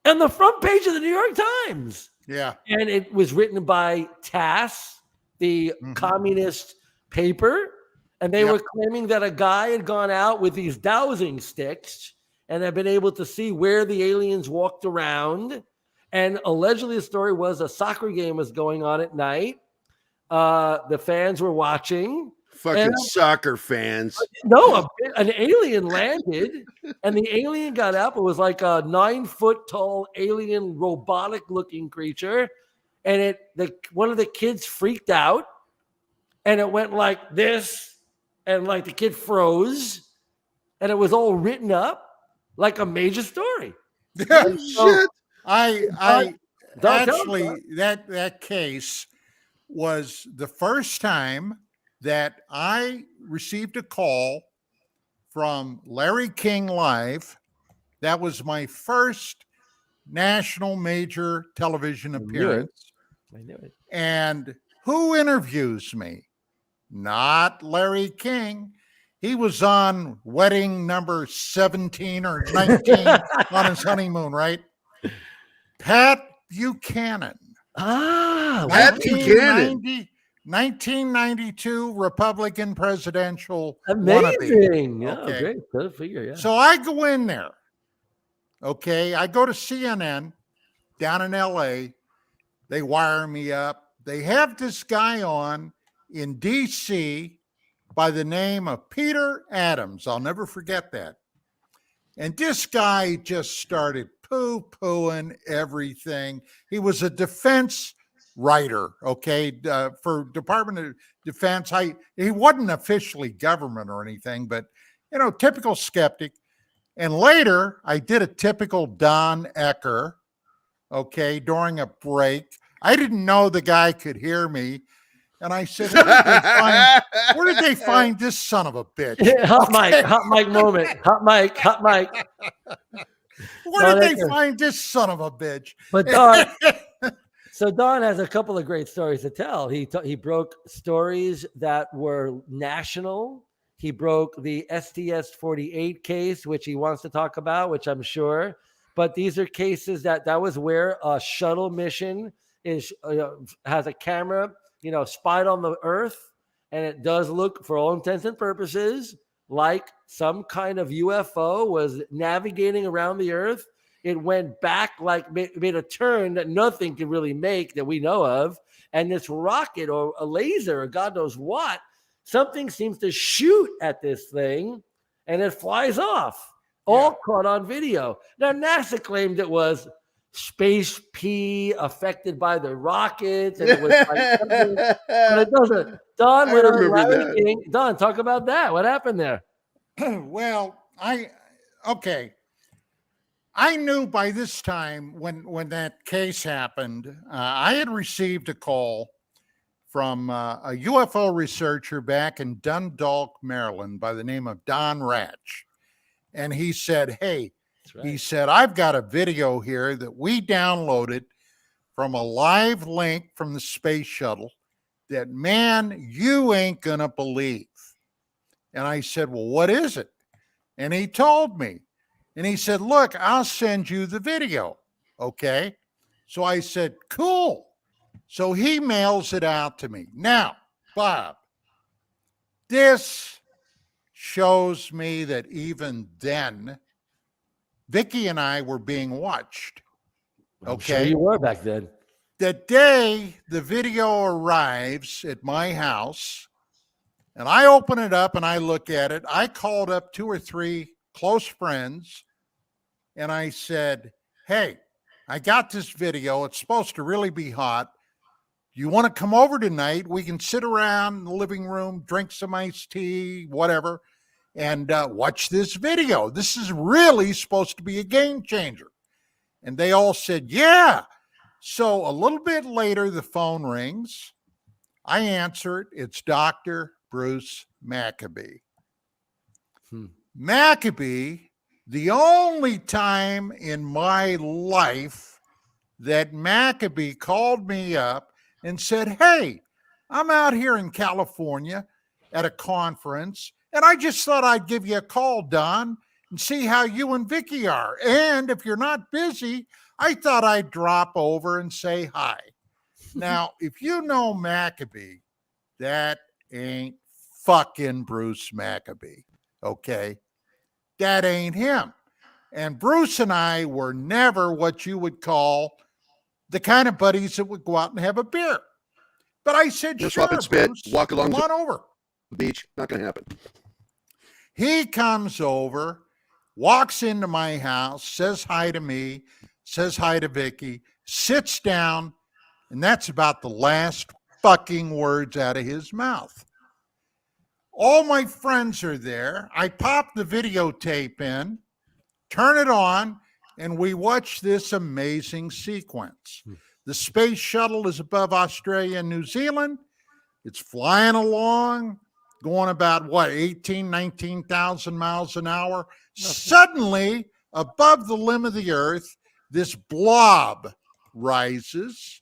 on the front page of the New York Times. Yeah. And it was written by TASS, the communist paper, and they were claiming that a guy had gone out with these dowsing sticks and had been able to see where the aliens walked around. And allegedly the story was a soccer game was going on at night. The fans were watching. Fucking soccer fans. No, an alien landed, and the alien got up. It was like a 9-foot tall alien, robotic-looking creature, and one of the kids freaked out, and it went like this, and like the kid froze, and it was all written up like a major story. Yeah, shit. I actually that case was the first time that I received a call from Larry King Live. That was my first national major television appearance. I knew it. And who interviews me? Not Larry King. He was on wedding number 17 or 19 on his honeymoon, right? Pat Buchanan. Pat Buchanan. 1992 Republican presidential Amazing. wannabe. Yeah, Okay. great. Good figure, yeah. So I go in there. Okay. I go to CNN down in LA. They wire me up. They have this guy on in DC by the name of Peter Adams. I'll never forget that. And this guy just started poo-pooing everything. He was a defense writer, okay, for Department of Defense. He wasn't officially government or anything, but, typical skeptic. And later, I did a typical Don Ecker, okay, during a break. I didn't know the guy could hear me. And I said, where did they find this son of a bitch? Hot mic moment. Hot mic. Where did they find this son of a bitch? But Don, so Don has a couple of great stories to tell. He broke stories that were national. He broke the STS-48 case, which he wants to talk about, which I'm sure. But these are cases that was where a shuttle mission has a camera, spied on the Earth, and it does look, for all intents and purposes, like some kind of UFO was navigating around the Earth. It went back, like made a turn that nothing can really make that we know of. And this rocket or a laser or God knows what, something seems to shoot at this thing and it flies off, all caught on video. Now, NASA claimed it was space pee affected by the rockets, and it was like something, but it doesn't. Don went on Larry King. Don, talk about that. What happened there? Well, I knew by this time when that case happened, I had received a call from a UFO researcher back in Dundalk, Maryland, by the name of Don Ratch, and he said, "Hey." Right. He said, I've got a video here that we downloaded from a live link from the space shuttle that, man, you ain't going to believe. And I said, well, what is it? And he told me. And he said, look, I'll send you the video. Okay. So I said, cool. So he mails it out to me. Now, Bob, this shows me that even then, Vicky and I were being watched. I'm Okay. sure you were back then. The day the video arrives at my house, and I open it up and I look at it, I called up 2 or 3 close friends and I said, hey, I got this video. It's supposed to really be hot. You want to come over tonight? We can sit around in the living room, drink some iced tea, whatever, and watch this video. This is really supposed to be a game changer. And they all said, yeah. So a little bit later, the phone rings. I answer it. It's Dr. Bruce Maccabee. Maccabee, the only time in my life that Maccabee called me up and said, hey, I'm out here in California at a conference, and I just thought I'd give you a call, Don, and see how you and Vicky are. And if you're not busy, I thought I'd drop over and say hi. Now, if you know Maccabee, that ain't fucking Bruce Maccabee, okay? That ain't him. And Bruce and I were never what you would call the kind of buddies that would go out and have a beer. But I said, Just sure, swap and spit, Bruce, walk along come on over. the beach. Not going to happen. He comes over, walks into my house, says hi to me, says hi to Vicky, sits down, and that's about the last fucking words out of his mouth. All my friends are there. I pop the videotape in, turn it on, and we watch this amazing sequence. The space shuttle is above Australia and New Zealand. It's flying along, going about, 19,000 miles an hour. Suddenly, above the limb of the earth, this blob rises.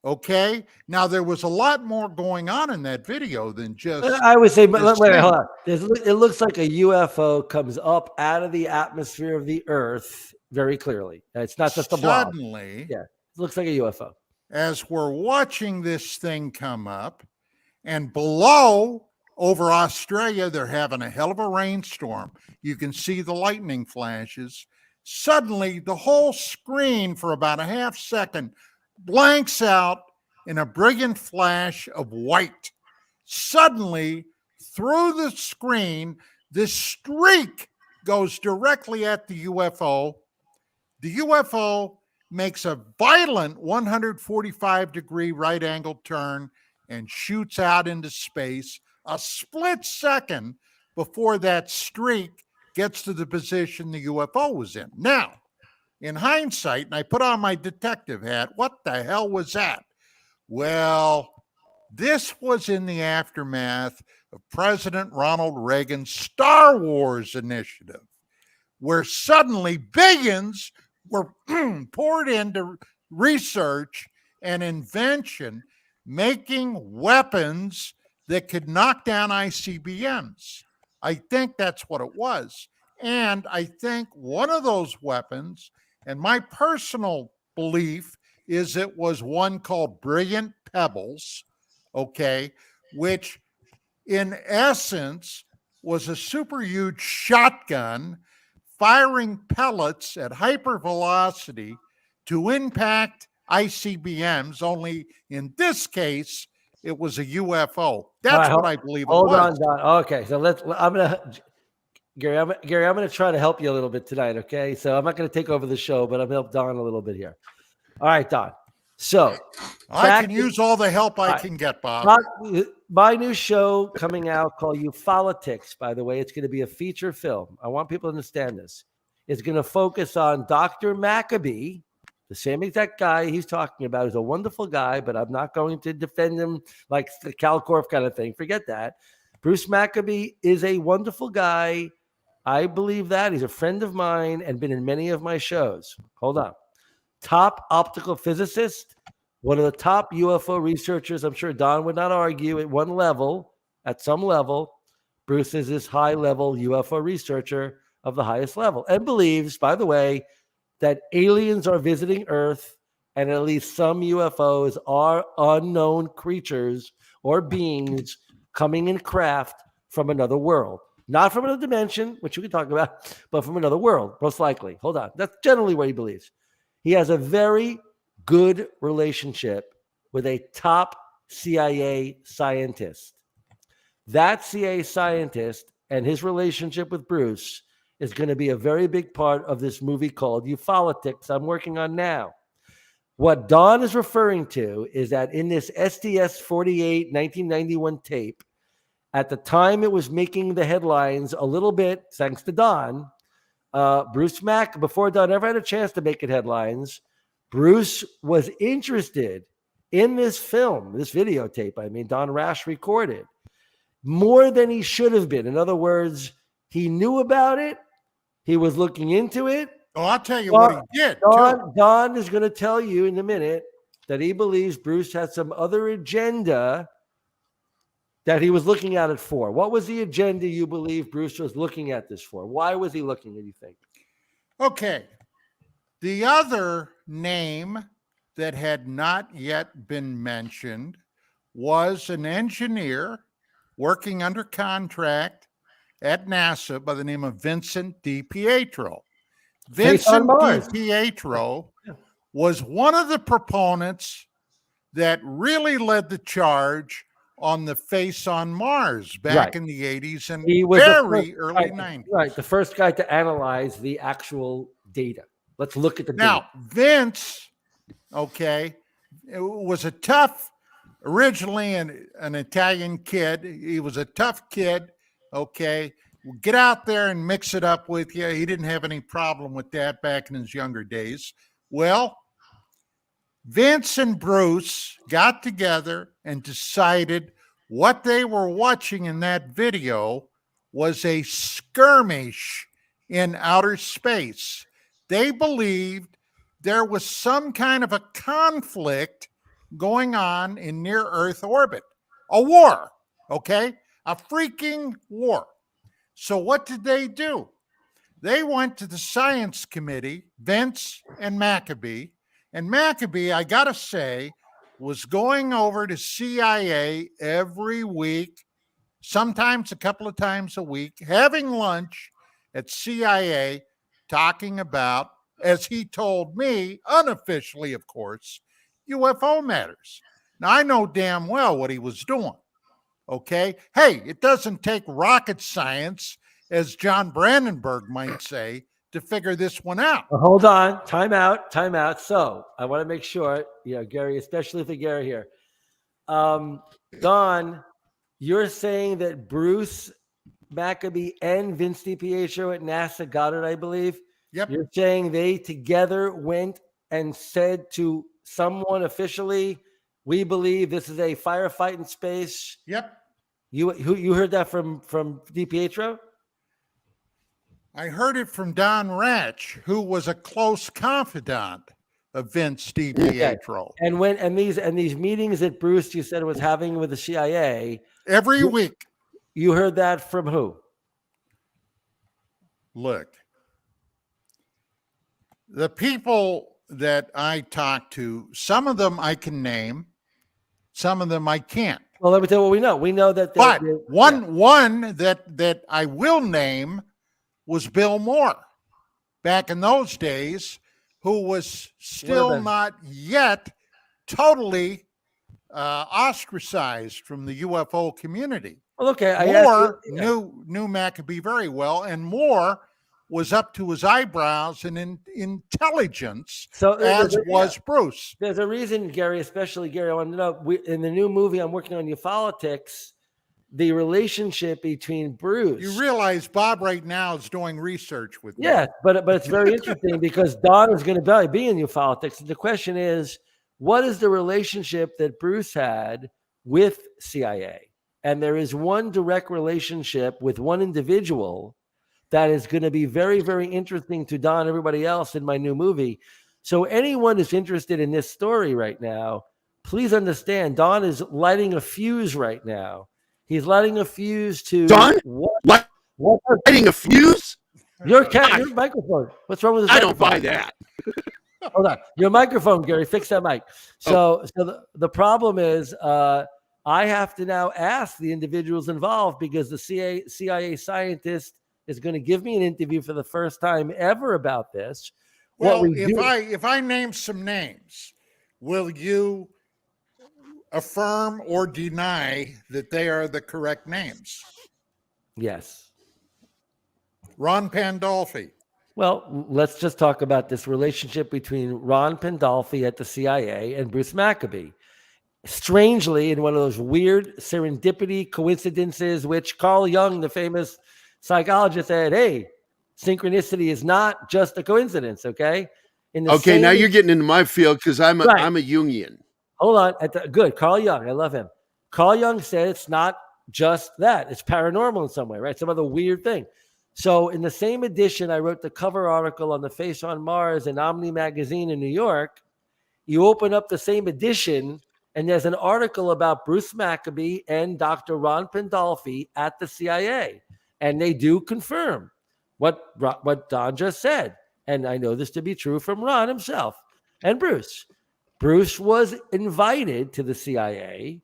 Okay. Now, there was a lot more going on in that video than just. I would say, but wait, hold on. It looks like a UFO comes up out of the atmosphere of the Earth very clearly. It's not just a blob. Suddenly, yeah, it looks like a UFO. As we're watching this thing come up, and below over Australia, they're having a hell of a rainstorm. You can see the lightning flashes. Suddenly, the whole screen for about a half second blanks out in a brilliant flash of white. Suddenly, through the screen, this streak goes directly at the UFO. The UFO makes a violent 145-degree right-angle turn and shoots out into space a split second before that streak gets to the position the UFO was in. Now, in hindsight, and I put on my detective hat, what the hell was that? Well, this was in the aftermath of President Ronald Reagan's Star Wars initiative, where suddenly billions were poured into research and invention, making weapons that could knock down ICBMs. I think that's what it was. And I think one of those weapons, and my personal belief is it was one called Brilliant Pebbles, okay, which in essence was a super huge shotgun firing pellets at hypervelocity to impact ICBMs, only in this case, it was a UFO. That's what I believe it was. Hold on, Don. Okay, so Gary, I'm going to try to help you a little bit tonight, okay? So I'm not going to take over the show, but I'm going to help Don a little bit here. All right, Don. So I can use all the help I can get, Bob. My new show coming out called Politics, by the way. It's going to be a feature film. I want people to understand this. It's going to focus on Dr. Maccabee, the same exact guy he's talking about. He's a wonderful guy, but I'm not going to defend him like the Cal Corp kind of thing. Forget that. Bruce Maccabee is a wonderful guy. I believe that. He's a friend of mine and been in many of my shows. Hold on. Top optical physicist, one of the top UFO researchers. I'm sure Don would not argue at some level. Bruce is this high-level UFO researcher of the highest level and believes, by the way, that aliens are visiting Earth and at least some UFOs are unknown creatures or beings coming in craft from another world. Not from another dimension, which we can talk about, but from another world, most likely. Hold on. That's generally what he believes. He has a very good relationship with a top CIA scientist. That CIA scientist and his relationship with Bruce is going to be a very big part of this movie called Ufolotics I'm working on now. What Don is referring to is that in this SDS-48 1991 tape, at the time it was making the headlines a little bit, thanks to Don, Bruce Mack, before Don ever had a chance to make it headlines, Bruce was interested in this film, this videotape, I mean, Don Rash recorded, more than he should have been. In other words, he knew about it. He was looking into it. Oh, I'll tell you what he did. Don is going to tell you in a minute that he believes Bruce had some other agenda that he was looking at it for. What was the agenda you believe Bruce was looking at this for? Why was he looking, do you think? Okay. The other name that had not yet been mentioned was an engineer working under contract at NASA by the name of Vincent DiPietro. Vincent DiPietro was one of the proponents that really led the charge on the face on Mars back in the 80s and he was early 90s. Right, the first guy to analyze the actual data. Let's look at the data. Now, Vince, okay, it was a tough, originally an Italian kid. He was a tough kid, okay. Get out there and mix it up with you. He didn't have any problem with that back in his younger days. Well, Vince and Bruce got together and decided what they were watching in that video was a skirmish in outer space. They believed there was some kind of a conflict going on in near Earth orbit, a war, okay? A freaking war. So what did they do? They went to the science committee, Vince and Maccabee, I gotta say, was going over to CIA every week, sometimes a couple of times a week, having lunch at CIA, talking about, as he told me, unofficially, of course, UFO matters. Now, I know damn well what he was doing, okay? Hey, it doesn't take rocket science, as John Brandenburg might say, to figure this one out. Well, hold on. Time out. So I want to make sure, Gary, especially for Gary here. Don, you're saying that Bruce Maccabee and Vince DiPietro at NASA got it, I believe? Yep. You're saying they together went and said to someone officially, we believe this is a firefight in space? Yep. You heard that from DiPietro? I heard it from Don Ratch, who was a close confidant of Vince DiPietro. Okay. And these meetings that Bruce, you said, was having with the CIA every week. You heard that from who? Look, the people that I talked to, some of them I can name, some of them I can't. Well, let me tell you what we know. We know that. But one that I will name was Bill Moore, back in those days, who was still not yet totally ostracized from the UFO community. Well, okay. Moore knew Maccabee very well, and Moore was up to his eyebrows in intelligence, as was Bruce. There's a reason, Gary, especially Gary, I want to know, in the new movie I'm working on, Ufolotics, the relationship between Bruce. You realize Bob right now is doing research with me. Yeah, but it's very interesting because Don is going to be in Ufolotics. The question is, what is the relationship that Bruce had with CIA? And there is one direct relationship with one individual that is going to be very, very interesting to Don and everybody else in my new movie. So anyone who's interested in this story right now, please understand, Don is lighting a fuse right now. He's lighting a fuse to Don? Lighting a fuse? Your microphone. What's wrong with this? I don't microphone? buy that. Hold on. Your microphone, Gary. Fix that mic. So the problem is I have to now ask the individuals involved because the CIA scientist is going to give me an interview for the first time ever about this. Well, if I name some names, will you affirm or deny that they are the correct names? Yes. Ron Pandolfi. Well, let's just talk about this relationship between Ron Pandolfi at the CIA and Bruce Maccabee. Strangely, in one of those weird serendipity coincidences, which Carl Jung, the famous psychologist, said, hey, synchronicity is not just a coincidence, okay? Okay, now you're getting into my field because I'm a Jungian. Hold on. Good. Carl Jung. I love him. Carl Jung said it's not just that. It's paranormal in some way, right? Some other weird thing. So in the same edition, I wrote the cover article on the Face on Mars in Omni Magazine in New York. You open up the same edition, and there's an article about Bruce Maccabee and Dr. Ron Pandolfi at the CIA. And they do confirm what Don just said. And I know this to be true from Ron himself and Bruce. Bruce was invited to the CIA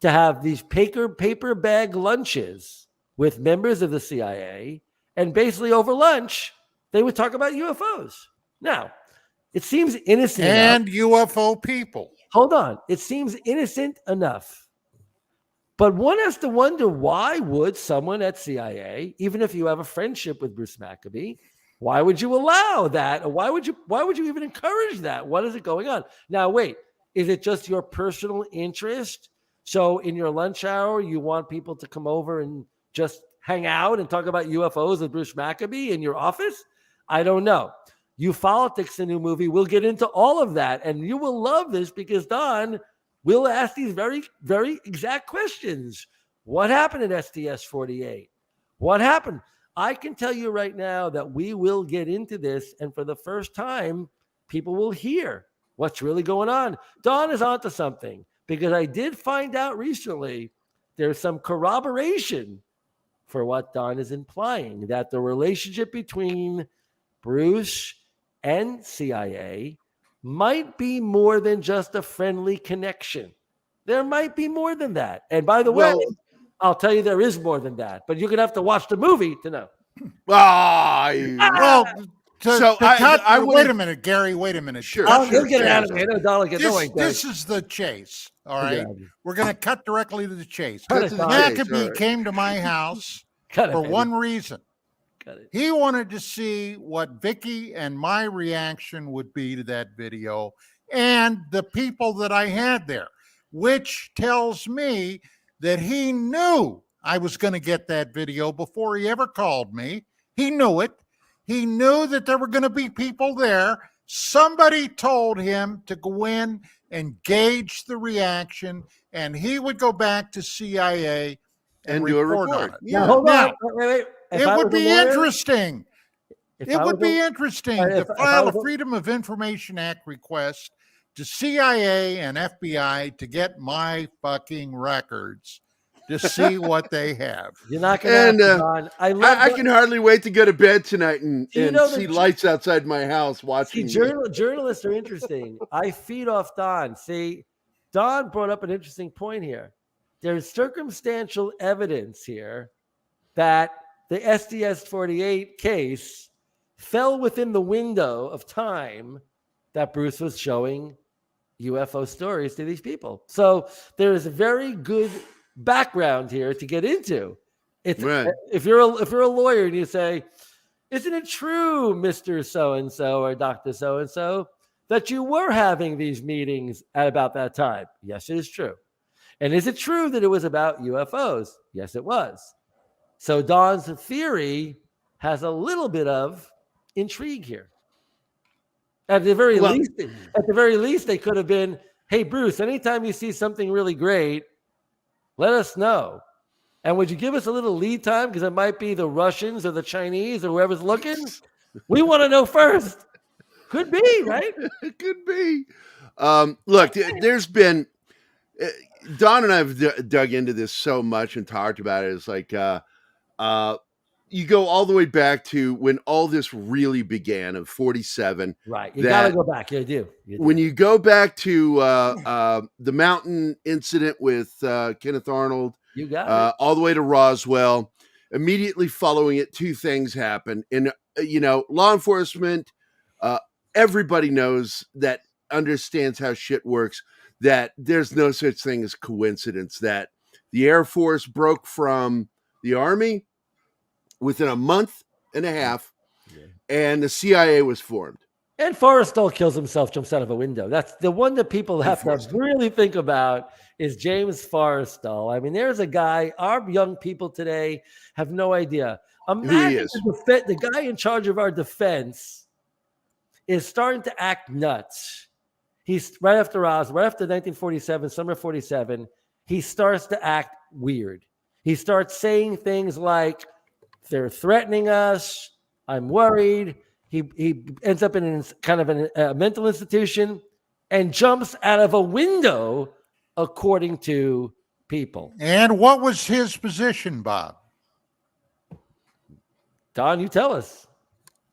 to have these paper bag lunches with members of the CIA. And basically over lunch, they would talk about UFOs. Now, it seems innocent and enough. UFO people. Hold on. It seems innocent enough. But one has to wonder, why would someone at CIA, even if you have a friendship with Bruce Maccabee, why would you allow that? Or why would you even encourage that? What is it going on? Now, wait, is it just your personal interest? So in your lunch hour, you want people to come over and just hang out and talk about UFOs with Bruce Maccabee in your office? I don't know. Ufologics, the new movie, will get into all of that. And you will love this because Don will ask these very, very exact questions. What happened in STS-48? What happened? I can tell you right now that we will get into this. And for the first time, people will hear what's really going on. Don is onto something because I did find out recently there's some corroboration for what Don is implying, that the relationship between Bruce and CIA might be more than just a friendly connection. There might be more than that. And by the way, I'll tell you there is more than that, but you're going to have to watch the movie to know. Well, wait a minute, Gary. Wait a minute. Sure. He'll get it out of me. I know Don will get going. This is the chase. All right. We're going to cut directly to the chase. Cut it, Maccabee came to my house for one reason. He wanted to see what Vicky and my reaction would be to that video and the people that I had there, which tells me that he knew I was going to get that video before he ever called me. He knew it. He knew that there were going to be people there. Somebody told him to go in and gauge the reaction, and he would go back to CIA and do a report report. on it. Yeah, hold on. Wait. It would be interesting. It would be interesting to file a Freedom of Information Act request to CIA and FBI to get my fucking records to see what they have. You're not going to. I can hardly wait to go to bed tonight and see lights outside my house watching. Journalists are interesting. I feed off Don. See, Don brought up an interesting point here. There's circumstantial evidence here that the SDS-48 case fell within the window of time that Bruce was showing UFO stories to these people. So there is a very good background here to get into. If you're a lawyer and you say, isn't it true, Mr. So-and-so or Dr. So-and-so, that you were having these meetings at about that time? Yes, it is true. And is it true that it was about UFOs? Yes, it was. So Don's theory has a little bit of intrigue here. At the very least, they could have been, hey, Bruce, anytime you see something really great, let us know. And would you give us a little lead time? Because it might be the Russians or the Chinese or whoever's looking. We want to know first. Could be, right? It could be. Look, there's been, Don and I have dug into this so much and talked about it. It's like, you go all the way back to when all this really began of 47. Right. You got to go back. You do. When you go back to the mountain incident with Kenneth Arnold, you got all the way to Roswell, immediately following it, two things happen. And, law enforcement, everybody knows that, understands how shit works, that there's no such thing as coincidence, that the Air Force broke from the Army within a month and a half, and the CIA was formed. And Forrestal kills himself, jumps out of a window. That's the one that people have to really think about, is James Forrestal. I mean, there's a guy, our young people today have no idea. Imagine the guy in charge of our defense is starting to act nuts. He's right after Roswell, right after 1947, summer 47, he starts to act weird. He starts saying things like, they're threatening us, I'm worried. He ends up in kind of a mental institution and jumps out of a window, according to people. And what was his position, Bob? Don, you tell us.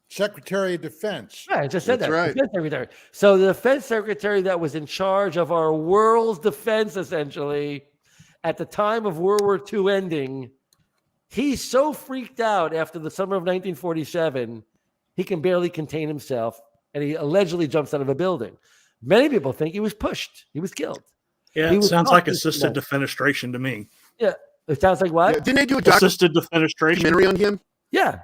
Secretary of Defense. Yeah, I just said That's that. right. Defense Secretary. So the defense secretary that was in charge of our world's defense, essentially, at the time of World War II ending, he's so freaked out after the summer of 1947, he can barely contain himself, and he allegedly jumps out of a building. Many people think he was pushed. He was killed. Yeah, it sounds like assisted defenestration to me. Yeah, it sounds like what? Yeah, didn't they do a assisted defenestration documentary on him? Yeah.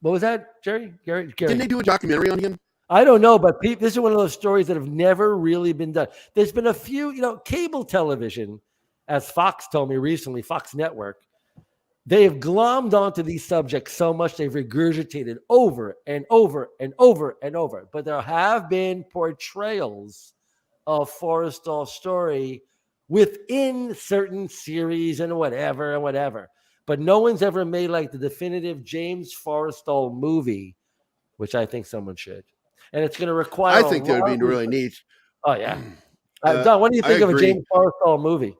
What was that, Jerry? Gary? Didn't they do a documentary on him? I don't know, but this is one of those stories that have never really been done. There's been a few, cable television, as Fox told me recently, Fox Network, they have glommed onto these subjects so much they've regurgitated over and over and over and over. But there have been portrayals of Forrestal's story within certain series and whatever. But no one's ever made like the definitive James Forrestal movie, which I think someone should. And it's going to require. I think that would be really neat. Oh yeah, Don, what do you think of a James Forrestal movie?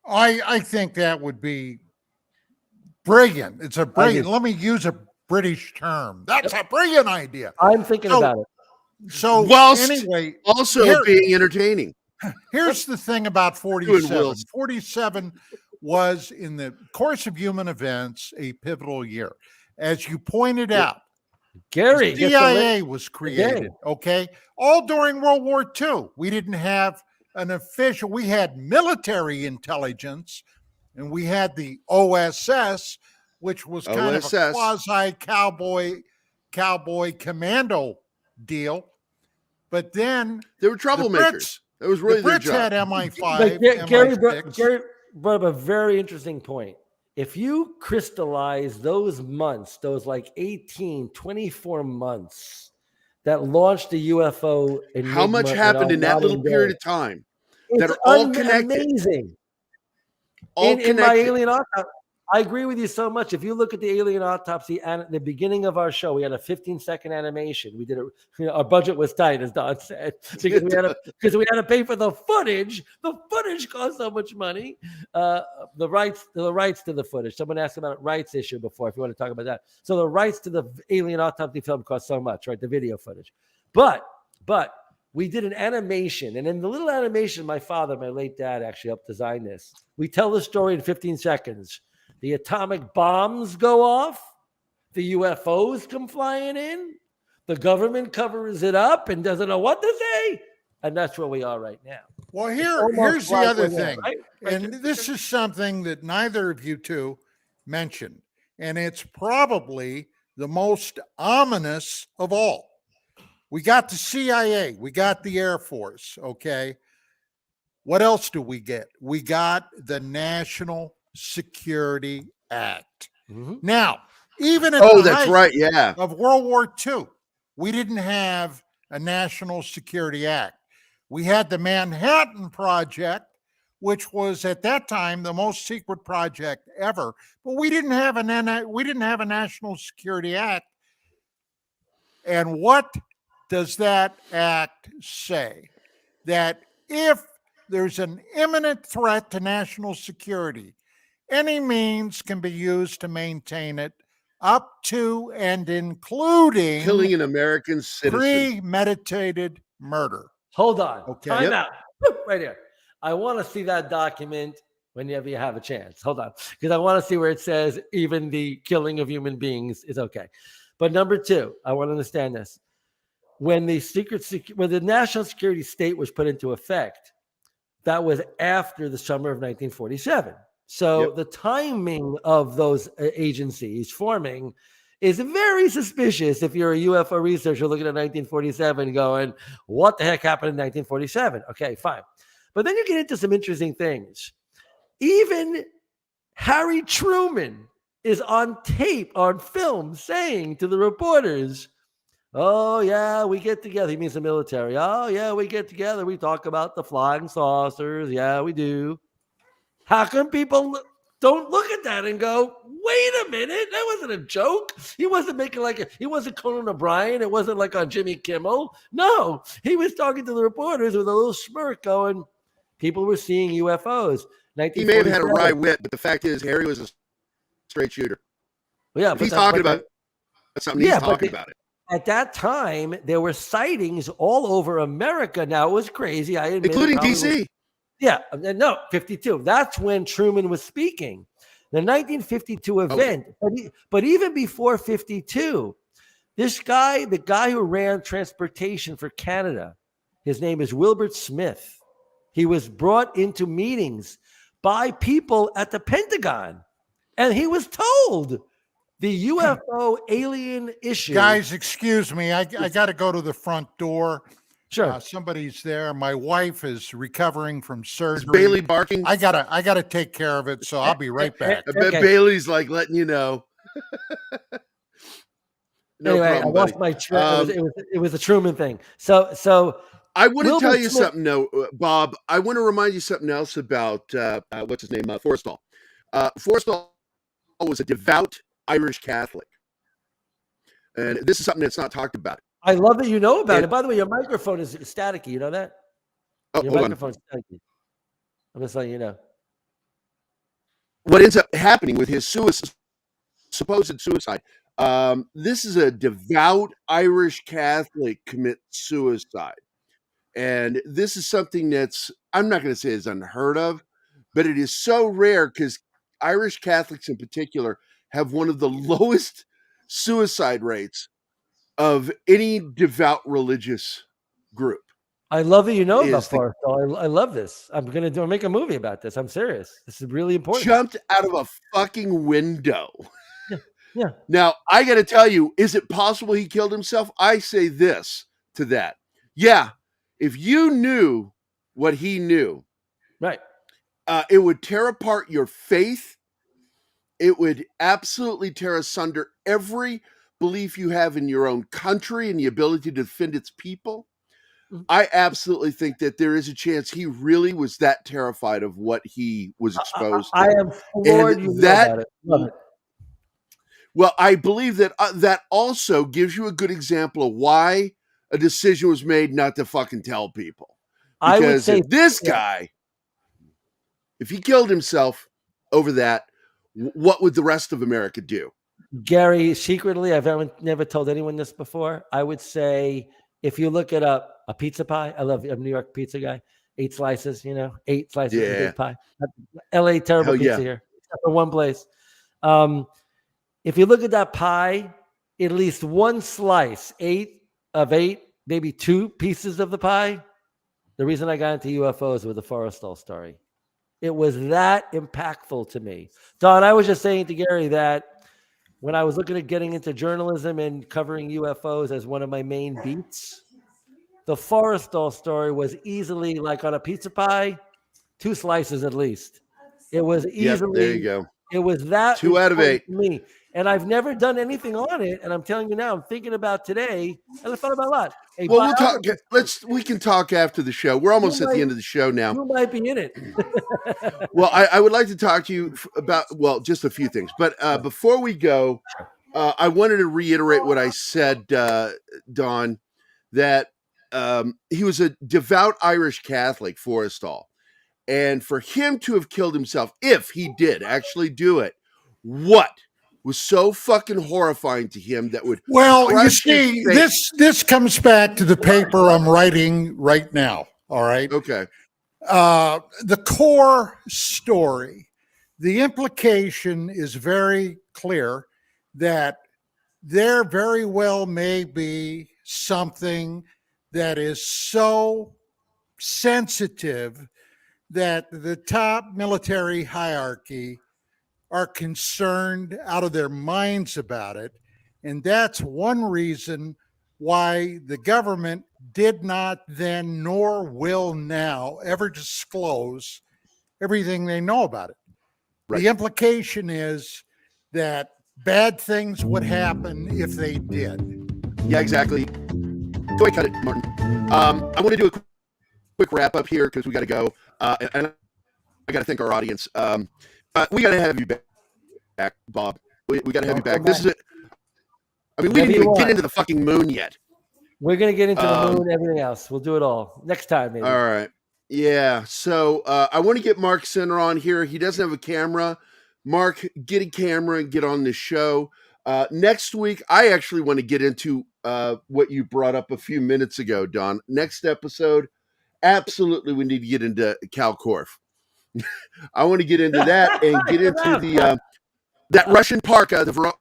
I think that would be brilliant. It's a brilliant. Let me use a British term. That's a brilliant idea. I'm thinking about it. So anyway, also being entertaining. Here's the thing about 47. 47 was, in the course of human events, a pivotal year. As you pointed out, Gary, the CIA was created, okay? All during World War II. We didn't have an official, we had military intelligence, and we had the OSS, which was kind of a quasi-cowboy commando deal. But then they were troublemakers. It was really the Brits their job. had MI5. Gary brought up a very interesting point. If you crystallize those months, those like 18, 24 months that launched the UFO, how much happened in that little period of time that are all connected? Amazing. All in my alien autopsy, I agree with you so much. If you look at the alien autopsy and at the beginning of our show, we had a 15-second animation. We did our budget was tight, as Don said, because we had to pay for the footage. The footage cost so much money. The rights to the footage. Someone asked about a rights issue before. If you want to talk about that, so the rights to the alien autopsy film cost so much, right? The video footage, but we did an animation, and in the little animation, my late dad, actually helped design this. We tell the story in 15 seconds. The atomic bombs go off. The UFOs come flying in. The government covers it up and doesn't know what to say. And that's where we are right now. Well, here's the other thing. Right? And this is something that neither of you two mentioned. And it's probably the most ominous of all. We got the CIA. We got the Air Force. Okay. What else do we get? We got the National Security Act. Mm-hmm. Now, even at the height of World War II, we didn't have a National Security Act. We had the Manhattan Project, which was at that time the most secret project ever, but we didn't have a National Security Act. And what does that act say? That if there's an imminent threat to national security, any means can be used to maintain it up to and including killing an American citizen. premeditated murder. Hold on. Okay. Time Yep. out. Right here. I want to see that document whenever you have a chance. Hold on. Because I want to see where it says even the killing of human beings is okay. But number two, I want to understand this. When the national security state was put into effect, that was after the summer of 1947. So the timing of those agencies forming is very suspicious if you're a UFO researcher looking at 1947 going, what the heck happened in 1947? Okay, fine. But then you get into some interesting things. Even Harry Truman is on tape, on film, saying to the reporters, oh, yeah, we get together. He means the military. Oh, yeah, we get together. We talk about the flying saucers. Yeah, we do. How come people don't look at that and go, wait a minute, that wasn't a joke. He wasn't he wasn't Conan O'Brien. It wasn't like on Jimmy Kimmel. No, he was talking to the reporters with a little smirk going, people were seeing UFOs. He may have had a wry wit, but the fact is Harry was a straight shooter. Yeah, if he's talking about something, he's talking about it. At that time, there were sightings all over America. Now, it was crazy. I admit, including D.C. Yeah, no, 52. That's when Truman was speaking. The 1952 event, but even before 52, this guy, the guy who ran transportation for Canada, his name is Wilbert Smith. He was brought into meetings by people at the Pentagon, and he was told the UFO alien issue. Guys, excuse me. I got to go to the front door. Sure. Somebody's there. My wife is recovering from surgery. Is Bailey barking? I gotta take care of it, so I'll be right back. I bet Bailey's like letting you know. Anyway, I lost my train. It was a Truman thing. So I want to tell you something, though, Bob. I want to remind you something else about what's his name, Forrestal. Forrestal was a devout Irish Catholic, and this is something that's not talked about. I love that you know about it. By the way, your microphone is staticky. You know that? Your microphone is staticky. I'm just letting you know. What ends up happening with his supposed suicide? This is a devout Irish Catholic commit suicide. And this is something that's, I'm not going to say is unheard of, but it is so rare because Irish Catholics in particular have one of the lowest suicide rates of any devout religious group. I love that you know about Forrestal. I love this. I'm going to make a movie about this. I'm serious. This is really important. Jumped out of a fucking window. Yeah. Now, I got to tell you, is it possible he killed himself? I say this to that. Yeah. If you knew what he knew, right, it would tear apart your faith. It would absolutely tear asunder every belief you have in your own country and the ability to defend its people. I absolutely think that there is a chance he really was that terrified of what he was exposed to. I am floored you know about it. Love it. Well, I believe that that also gives you a good example of why a decision was made not to fucking tell people. Because I would say this guy, if he killed himself over that, what would the rest of America do? Gary, secretly, I've never told anyone this before. I would say if you look at a pizza pie, I'm a New York pizza guy, 8 slices, 8 slices of big pie. LA, terrible pizza here, except for one place. If you look at that pie, at least one slice, 8 of 8, maybe 2 pieces of the pie. The reason I got into UFOs was the Forrestal story. It was that impactful to me. Don, I was just saying to Gary that when I was looking at getting into journalism and covering UFOs as one of my main beats, the Forrestal story was easily like on a pizza pie, 2 slices at least. It was easily. There you go. It was that 2 out of 8. Me. And I've never done anything on it. And I'm telling you now, I'm thinking about today, and I thought about a lot. Hey, well, we'll talk. We can talk after the show. We're almost at the end of the show now. You might be in it. Well, I would like to talk to you about, just a few things. But before we go, I wanted to reiterate what I said, Don, that he was a devout Irish Catholic, Forrestal. And for him to have killed himself, if he did actually do it, what was so fucking horrifying to him that would Well, you crush his see, faith. this comes back to the paper I'm writing right now. All right. Okay. The core story, the implication is very clear that there very well may be something that is so sensitive that the top military hierarchy are concerned out of their minds about it. And that's one reason why the government did not then, nor will now, ever disclose everything they know about it. Right. The implication is that bad things would happen if they did. Yeah, exactly. So I cut it, Martin. I want to do a quick wrap up here because we got to go. And I got to thank our audience. We got to have you back, Bob. We got to have you back. This is it. I mean, we didn't even get into the fucking moon yet. We're going to get into the moon and everything else. We'll do it all next time, maybe. All right. Yeah. So I want to get Mark Center on here. He doesn't have a camera. Mark, get a camera and get on this show. Next week, I actually want to get into what you brought up a few minutes ago, Don. Next episode, absolutely, we need to get into Cal Korf. I want to get into that and get into the that Russian park, the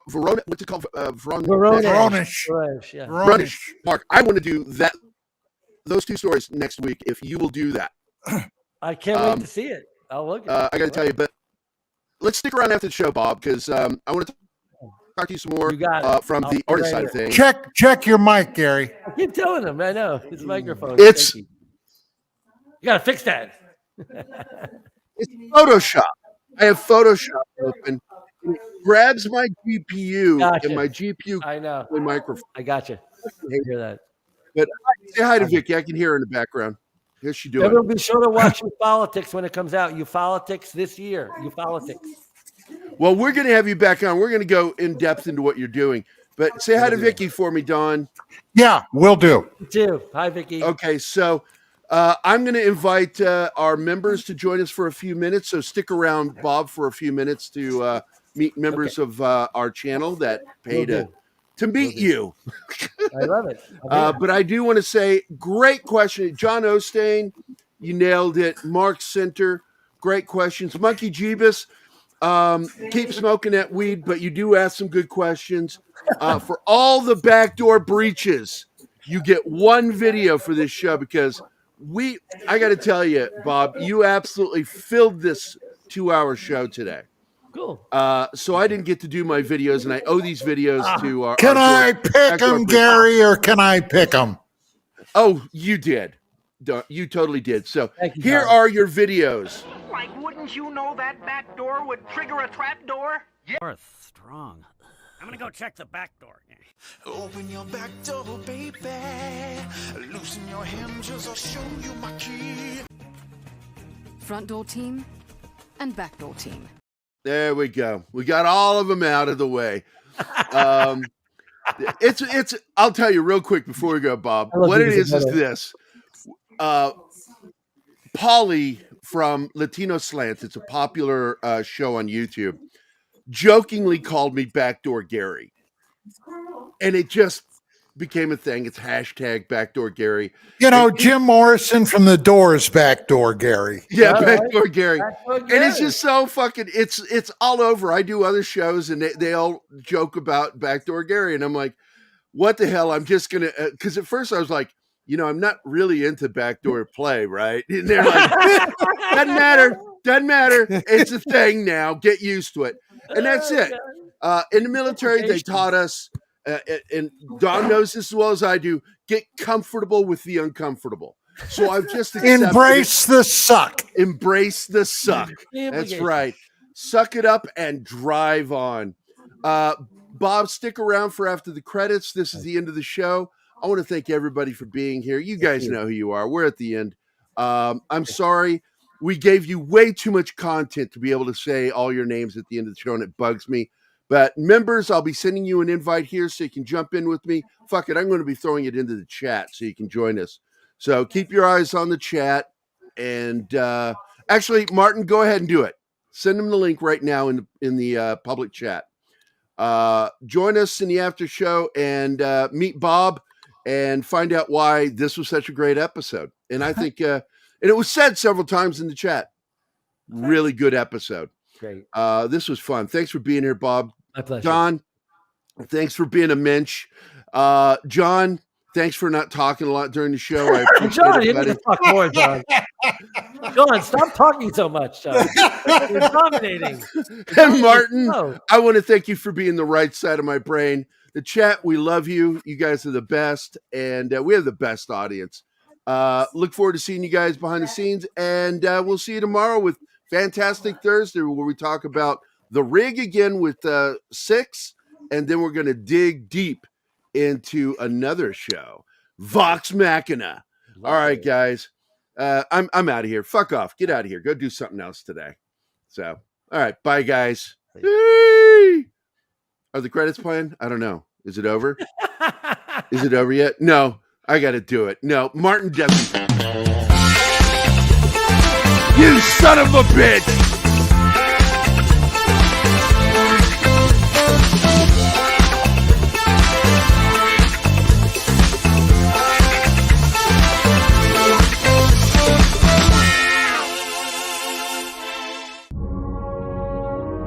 Verona, what's it called? Voronezh. Voronezh Park. I want to do that. Those two stories next week. If you will do that, I can't wait to see it. I'll look at it. I got to tell you, but let's stick around after the show, Bob, because I want to talk to you some more from the artist side of things. Check your mic, Gary. I keep telling him. I know his microphone. It's you got to fix that. It's Photoshop. I have Photoshop open. It grabs my GPU and my GPU. I know. Microphone. I got you. I hear that. But say hi to Vicky. I can hear her in the background. Here's she doing. Everyone be sure to watch Politics when it comes out. Politics this year. Politics. Well, we're going to have you back on. We're going to go in depth into what you're doing. But say hi to Vicky for me, Don. Yeah, will do. You too. Hi, Vicky. Okay, so I'm going to invite our members to join us for a few minutes. So stick around, Bob, for a few minutes to meet members of our channel that pay to meet you. I love it. But I do want to say, great question. John Osteen, you nailed it. Mark Center, great questions. Monkey Jeebus, keep smoking that weed, but you do ask some good questions. For all the backdoor breaches, you get one video for this show because I got to tell you, Bob, you absolutely filled this 2-hour show today. Cool. So I didn't get to do my videos, and I owe these videos to our. Can I pick them, Gary, or can I pick them? Oh, you did. You totally did. So here Don. are your videos. Like, wouldn't you know that back door would trigger a trap door? Yeah. Strong. I'm gonna go check the back door. Open your back door, baby. Loosen your hinges, I'll show you my key. Front door team and back door team. There we go. We got all of them out of the way. It's. I'll tell you real quick before we go, Bob. What it is this. Polly from Latino Slants, it's a popular show on YouTube, jokingly called me Backdoor Gary. And it just became a thing. It's hashtag Backdoor Gary. You know, Jim Morrison from The Doors, Backdoor Gary. Yeah, Backdoor Gary. And it's just so fucking, it's all over. I do other shows and they all joke about Backdoor Gary. And I'm like, what the hell? I'm just going to, because at first I was like, you know, I'm not really into backdoor play, right? And they're like, doesn't matter. It's a thing now. Get used to it. And that's it. In the military, they taught us, and Don knows this as well as I do, get comfortable with the uncomfortable. So I've just embrace the suck. Embrace the suck. That's right. Suck it up and drive on. Bob, stick around for after the credits. This is the end of the show. I want to thank everybody for being here. You guys know who you are. We're at the end. I'm sorry. We gave you way too much content to be able to say all your names at the end of the show, and it bugs me. But members, I'll be sending you an invite here so you can jump in with me. Fuck it, I'm going to be throwing it into the chat so you can join us. So keep your eyes on the chat. And actually, Martin, go ahead and do it. Send them the link right now in the public chat. Join us in the after show and meet Bob and find out why this was such a great episode. And I think, and it was said several times in the chat, really good episode. Great. This was fun. Thanks for being here, Bob. My pleasure. Don, thanks for being a mensch. John, thanks for not talking a lot during the show. I appreciate John, it, you need to talk more, John. John, stop talking so much, John. You're dominating. And Martin, I want to thank you for being the right side of my brain. The chat, we love you. You guys are the best, and we have the best audience. Look forward to seeing you guys behind the scenes, and we'll see you tomorrow with Fantastic Thursday, where we talk about the rig again with 6, and then we're going to dig deep into another show, Vox Machina. All right, guys. I'm out of here. Fuck off. Get out of here. Go do something else today. So, all right. Bye, guys. Hey! Are the credits playing? I don't know. Is it over? Is it over yet? No. I got to do it. No. Martin doesn't. You son of a bitch!